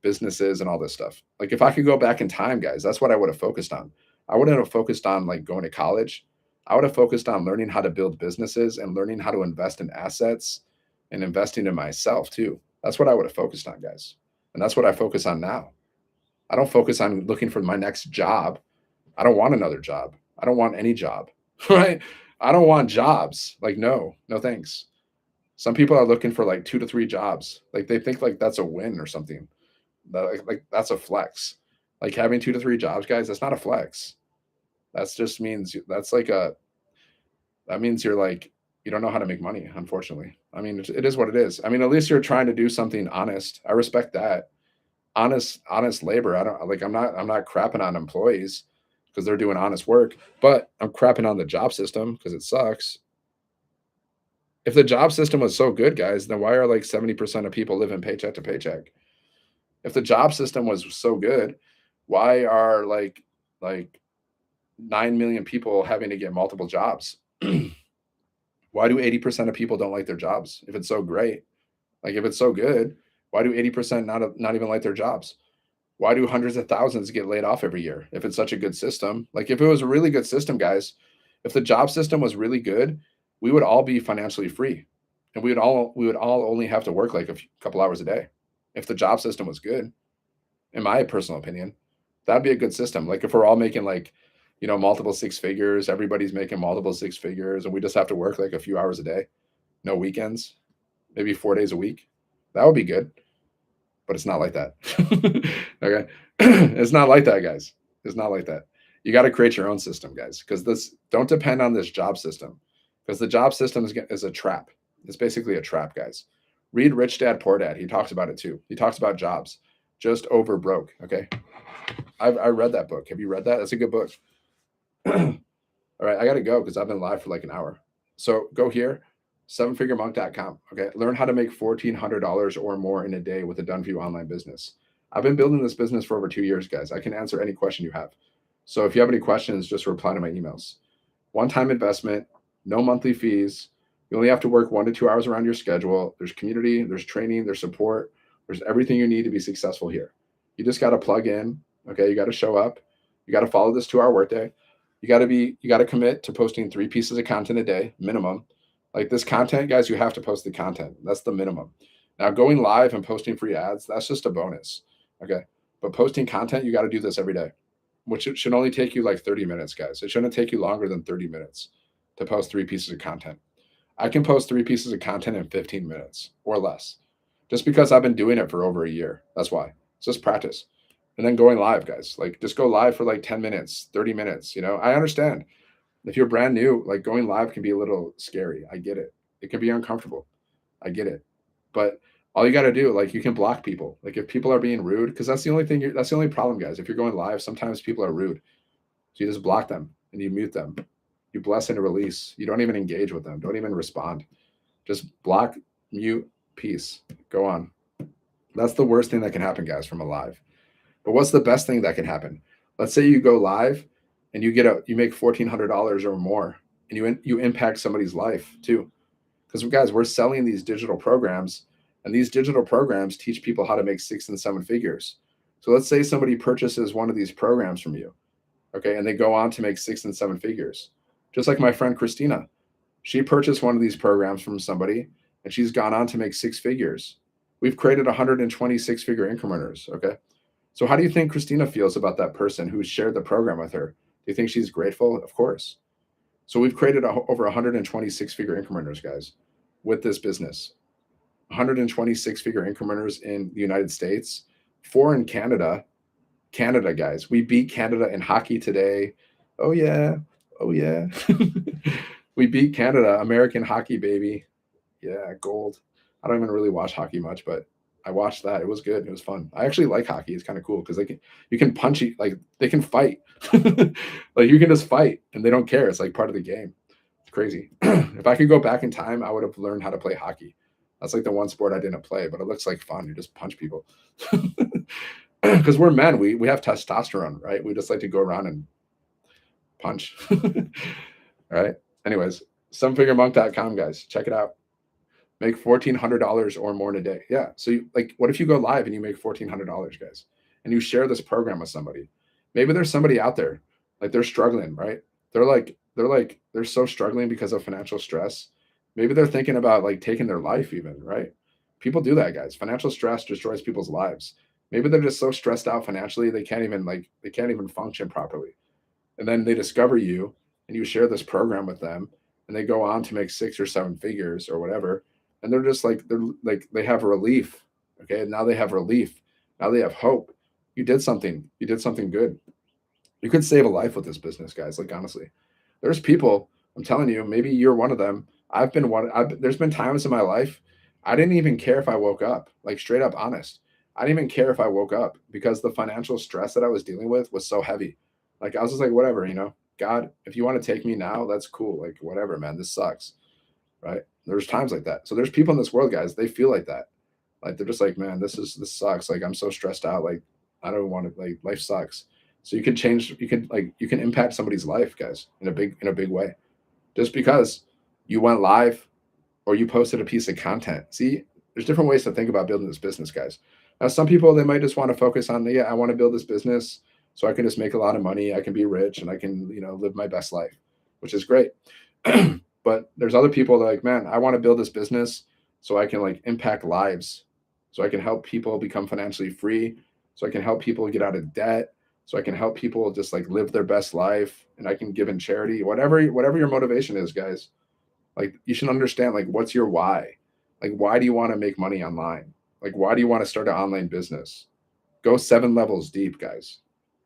businesses and all this stuff. Like if I could go back in time, guys, that's what I would have focused on. I wouldn't have focused on like going to college. I would have focused on learning how to build businesses and learning how to invest in assets and investing in myself too. That's what I would have focused on, guys. And that's what I focus on now. I don't focus on looking for my next job. I don't want another job. I don't want any job, right? I don't want jobs. Like, no, no thanks. Some people are looking for like 2 to 3 jobs. Like they think like that's a win or something. Like that's a flex. Like having 2 to 3 jobs, guys, that's not a flex. That's just means that's like that means you're like you don't know how to make money, unfortunately. I mean, it is what it is. I mean, at least you're trying to do something honest. I respect that. Honest labor. I don't like I'm not crapping on employees because they're doing honest work, but I'm crapping on the job system because it sucks. If the job system was so good, guys, then why are like 70% of people living paycheck to paycheck? If the job system was so good, why are like 9 million people having to get multiple jobs? Why do 80% of people don't like their jobs if it's so great? Like if it's so good, why do 80% not even like their jobs? Why do hundreds of thousands get laid off every year if it's such a good system? Like if it was a really good system, guys, if the job system was really good, we would all be financially free. And we would all only have to work like a couple hours a day. If the job system was good, in my personal opinion, that'd be a good system. Like if we're all making like, multiple six figures, everybody's making multiple six figures, and we just have to work like a few hours a day. no weekends, maybe 4 days a week. That would be good, but it's not like that. Okay. It's not like that, guys. It's not like that. You got to create your own system, guys, because this don't depend on this job system, because the job system is a trap. It's basically a trap, guys. Read Rich Dad Poor Dad. He talks about it too. He talks about jobs just over broke. Okay. I read that book. Have you read that? That's a good book. All right, I got to go because I've been live for like an hour. So go here, sevenfiguremonk.com. Okay, learn how to make $1,400 or more in a day with a done for you online business. I've been building this business for over 2 years, guys. I can answer any question you have. So if you have any questions, just reply to my emails. One-time investment, no monthly fees. You only have to work 1 to 2 hours around your schedule. There's community, there's training, there's support, there's everything you need to be successful here. You just got to plug in. Okay, you got to show up. You got to follow this 2-hour workday. You got to commit to posting 3 pieces of content a day minimum. Like this content, guys, you have to post the content. That's the minimum. Now going live and posting free ads, that's just a bonus. Okay. But posting content, you got to do this every day, which it should only take you like 30 minutes, guys. It shouldn't take you longer than 30 minutes to post 3 pieces of content. I can post 3 pieces of content in 15 minutes or less just because I've been doing it for over a year. That's why. It's just practice. And then going live, guys, like just go live for like 10 minutes, 30 minutes. I understand if you're brand new, like going live can be a little scary. I get it. It can be uncomfortable. I get it. But all you got to do, like you can block people. Like if people are being rude, because that's the only thing, that's the only problem, guys. If you're going live, sometimes people are rude. So you just block them and you mute them. You bless and release. You don't even engage with them. Don't even respond. Just block, mute, peace. Go on. That's the worst thing that can happen, guys, from a live. But what's the best thing that can happen? Let's say you go live and you make $1,400 or more, and you impact somebody's life too. Because guys, we're selling these digital programs, and these digital programs teach people how to make 6 and 7 figures. So let's say somebody purchases one of these programs from you, okay, and they go on to make 6 and 7 figures. Just like my friend Christina, she purchased one of these programs from somebody, and she's gone on to make 6 figures. We've created 126 figure incrementers, okay? So how do you think Christina feels about that person who shared the program with her? Do you think she's grateful? Of course. So we've created over 126 figure incrementers, guys, with this business. 126 figure incrementers in the United States, 4 in Canada. Canada, guys. We beat Canada in hockey today. Oh, yeah. Oh, yeah. We beat Canada, American hockey, baby. Yeah, gold. I don't even really watch hockey much, but I watched that. It was good. It was fun. I actually like hockey. It's kind of cool because you can punch, like they can fight. Like you can just fight and they don't care. It's like part of the game. It's crazy. If I could go back in time, I would have learned how to play hockey. That's like the one sport I didn't play, but it looks like fun. You just punch people. Because we're men, we have testosterone, right? We just like to go around and punch. All right. Anyways, somefiguremonk.com, guys. Check it out. Make $1,400 or more in a day. Yeah. So what if you go live and you make $1,400, guys, and you share this program with somebody? Maybe there's somebody out there, like they're struggling, right? They're so struggling because of financial stress. Maybe they're thinking about like taking their life even, right? People do that, guys. Financial stress destroys people's lives. Maybe they're just so stressed out financially they can't even function properly. And then they discover you and you share this program with them and they go on to make 6 or 7 figures or whatever, and they have relief. Okay, now they have relief. Now they have hope. You did something good. You could save a life with this business, guys. Like honestly, there's people, I'm telling you, maybe you're one of them. There's been times in my life I didn't even care if I woke up, like straight up honest. I didn't even care if I woke up because the financial stress that I was dealing with was so heavy. Like I was just like, whatever, God, if you want to take me now, that's cool. Like whatever, man, this sucks. Right? There's times like that. So there's people in this world, guys, they feel like that. Like they're just like, man, this sucks. Like I'm so stressed out. Like I don't want to, like life sucks. So you can impact somebody's life, guys, in a big way. Just because you went live or you posted a piece of content. See, there's different ways to think about building this business, guys. Now, some people, they might just want to focus on, I want to build this business so I can just make a lot of money. I can be rich and I can, live my best life, which is great. But there's other people that are like, man, I want to build this business so I can like impact lives, so I can help people become financially free, so I can help people get out of debt, so I can help people just like live their best life, and I can give in charity, whatever your motivation is, guys. Like you should understand like what's your why? Like why do you want to make money online? Like why do you want to start an online business? Go 7 levels deep, guys.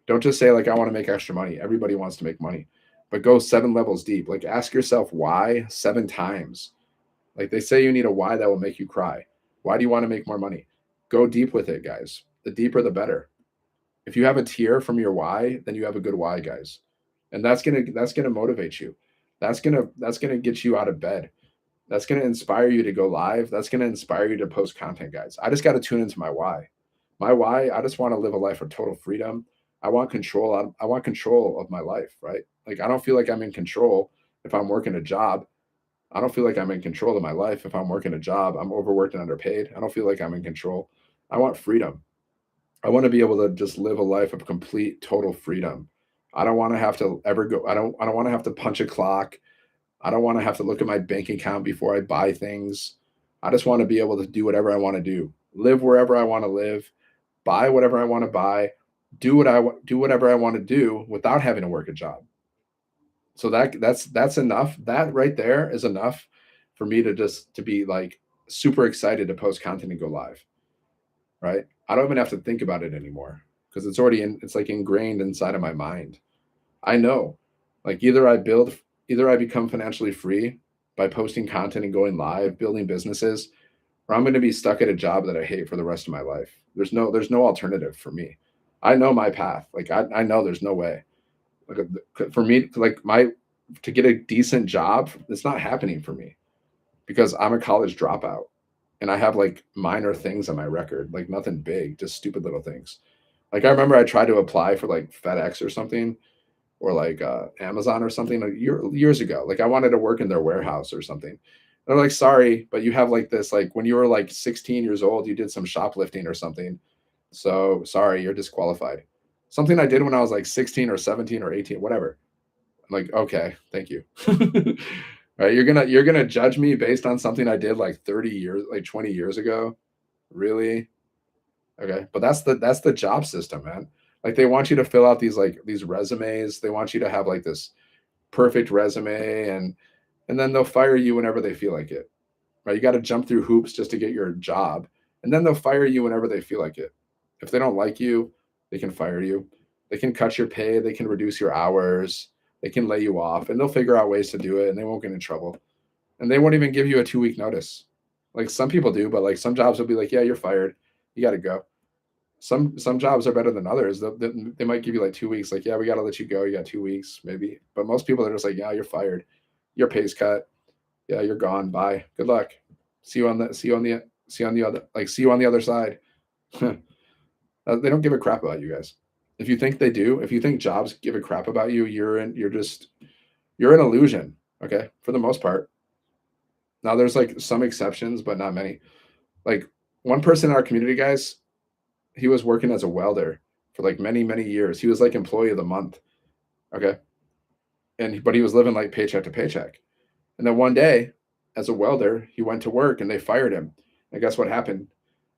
Don't just say like I want to make extra money. Everybody wants to make money. But go 7 levels deep. Like ask yourself why 7 times. Like they say you need a why that will make you cry. Why do you want to make more money? Go deep with it, guys. The deeper the better. If you have a tier from your why, then you have a good why, guys. And that's gonna motivate you. That's gonna get you out of bed. That's gonna inspire you to go live. That's gonna inspire you to post content, guys. I just got to tune into my why. My why, I just want to live a life of total freedom. I want control. I want control of my life, right? Like I don't feel like I'm in control if I'm working a job. I don't feel like I'm in control of my life if I'm working a job. I'm overworked and underpaid. I don't feel like I'm in control. I want freedom. I want to be able to just live a life of complete total freedom. I don't want to have to ever go I don't want to have to punch a clock. I don't want to have to look at my bank account before I buy things. I just want to be able to do whatever I want to do. Live wherever I want to live, buy whatever I want to buy, do whatever I want to do without having to work a job. So that's enough. That right there is enough for me to just to be like super excited to post content and go live, right? I don't even have to think about it anymore because it's like ingrained inside of my mind. I know like either I become financially free by posting content and going live, building businesses, or I'm going to be stuck at a job that I hate for the rest of my life. There's no alternative for me. I know my path. Like I know there's no way. Like for me, like my to get a decent job, it's not happening for me because I'm a college dropout and I have like minor things on my record, like nothing big, just stupid little things. Like I remember I tried to apply for like FedEx or something or like Amazon or something like years ago. Like I wanted to work in their warehouse or something. They're like, sorry, but you have like this, like when you were like 16 years old, you did some shoplifting or something. So sorry, you're disqualified. Something I did when I was like 16 or 17 or 18, whatever. I'm like, okay, thank you. Right? You're gonna judge me based on something I did like 30 years, like 20 years ago. Really? Okay. But that's the job system, man. Like they want you to fill out these resumes. They want you to have like this perfect resume and then they'll fire you whenever they feel like it. Right? You got to jump through hoops just to get your job. And then they'll fire you whenever they feel like it. If they don't like you, they can fire you. They can cut your pay, they can reduce your hours, they can lay you off, and they'll figure out ways to do it and they won't get in trouble. And they won't even give you a 2 week notice. Like some people do, but like some jobs will be like, yeah, you're fired. You got to go. Some jobs are better than others. They might give you like 2 weeks, like, yeah, we got to let you go. You got 2 weeks, maybe. But most people are just like, yeah, you're fired. Your pay's cut. Yeah, you're gone. Bye. Good luck. See you on the other side. They don't give a crap about you guys. If you think they do, if you think jobs give a crap about you, you're an illusion. Okay, for the most part. Now there's like some exceptions, but not many. Like one person in our community, guys, he was working as a welder for like many years. He was like employee of the month. Okay, but he was living like paycheck to paycheck. And then one day, as a welder, he went to work and they fired him. And guess what happened?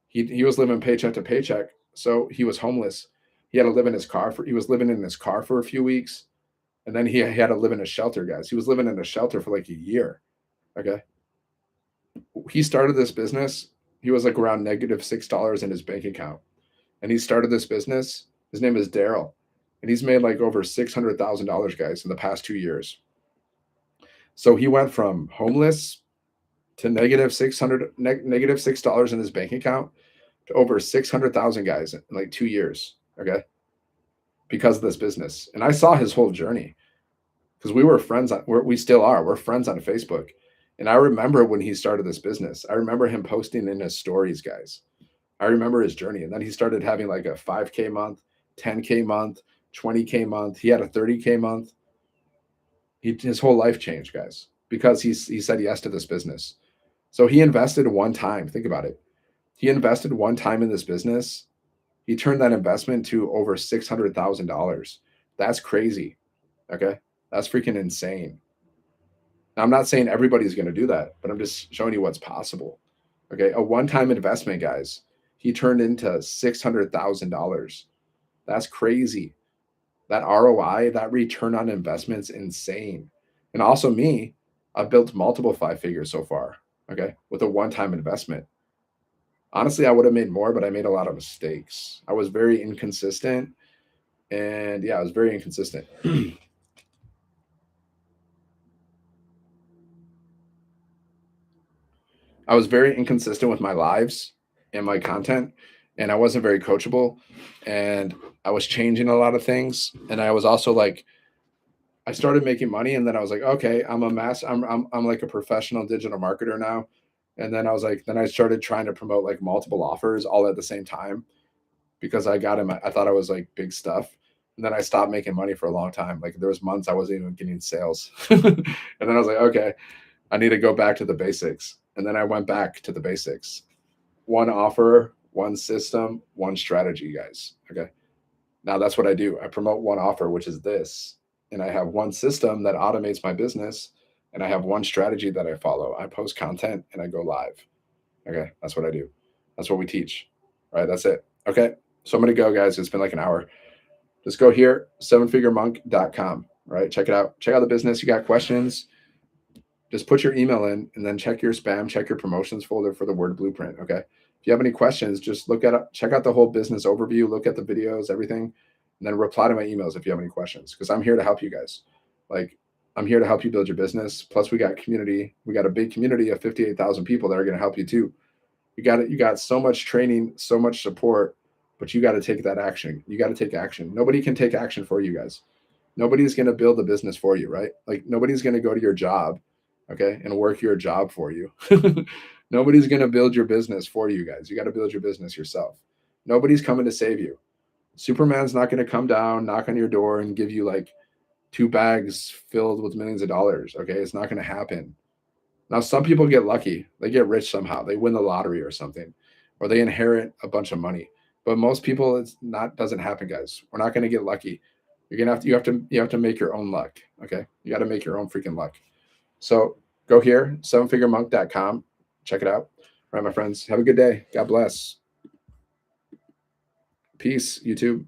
He was living paycheck to paycheck, so he was homeless. He had to live in his car for he was living in his car for a few weeks, and then he had to live in a shelter, guys. He was living in a shelter for like a year. Okay, he started this business. He was like around -$6 in his bank account, and he started this business. His name is Daryl, and he's made like over $600,000, guys, in the past 2 years. So he went from homeless to -$6 in his bank account to over 600,000, guys, in like 2 years. Okay, because of this business, and I saw his whole journey because we were friends. We still are. We're friends on Facebook, and I remember when he started this business. I remember him posting in his stories, guys. I remember his journey, and then he started having like a 5K month, 10K month, 20K month. He had a 30K month. His whole life changed, guys, because he said yes to this business. So he invested one time. Think about it. He invested one time in this business. He turned that investment to over $600,000. That's crazy. Okay. That's freaking insane. Now, I'm not saying everybody's going to do that, but I'm just showing you what's possible. Okay. A one time investment, guys, he turned into $600,000. That's crazy. That ROI, that return on investment's insane. And also me, I've built multiple five figures so far, okay, with a one-time investment. Honestly, I would have made more, but I made a lot of mistakes. I was very inconsistent. And yeah, I was very inconsistent. I was very inconsistent with my lives and my content, and I wasn't very coachable. And I was changing a lot of things. And I was also like, I started making money, and then I was like, okay, I'm like a professional digital marketer now. And then I was like, then I started trying to promote like multiple offers all at the same time because I got him. I thought I was like big stuff. And then I stopped making money for a long time. Like there was months I wasn't even getting sales. And then I was like, okay, I need to go back to the basics. And then I went back to the basics. One offer, one system, one strategy, guys. Okay. Now that's what I do. I promote one offer, which is this. And I have one system that automates my business. And I have one strategy that I follow. I post content and I go live. Okay. That's what I do. That's what we teach. All right. That's it. Okay. So I'm going to go, guys. It's been like an hour. Just go here, sevenfiguremonk.com. Right. Check it out. Check out the business. You got questions, just put your email in and then check your spam, check your promotions folder for the word blueprint. Okay. If you have any questions, just check out the whole business overview, look at the videos, everything, and then reply to my emails if you have any questions. Because I'm here to help you guys. Like I'm here to help you build your business. Plus, we got community. We got a big community of 58,000 people that are going to help you too. You got it. You got so much training, so much support, but you got to take that action. You got to take action. Nobody can take action for you guys. Nobody's going to build a business for you, right? Like nobody's going to go to your job, okay, and work your job for you. Nobody's going to build your business for you guys. You got to build your business yourself. Nobody's coming to save you. Superman's not going to come down, knock on your door, and give you like 2 bags filled with millions of dollars. Okay. It's not going to happen. Now, some people get lucky. They get rich somehow. They win the lottery or something, or they inherit a bunch of money. But most people, it's not doesn't happen, guys. We're not going to get lucky. You're gonna have to you have to make your own luck. Okay, you got to make your own freaking luck. So go here, sevenfiguremonk.com. Check it out. All right, my friends. Have a good day. God bless. Peace, YouTube.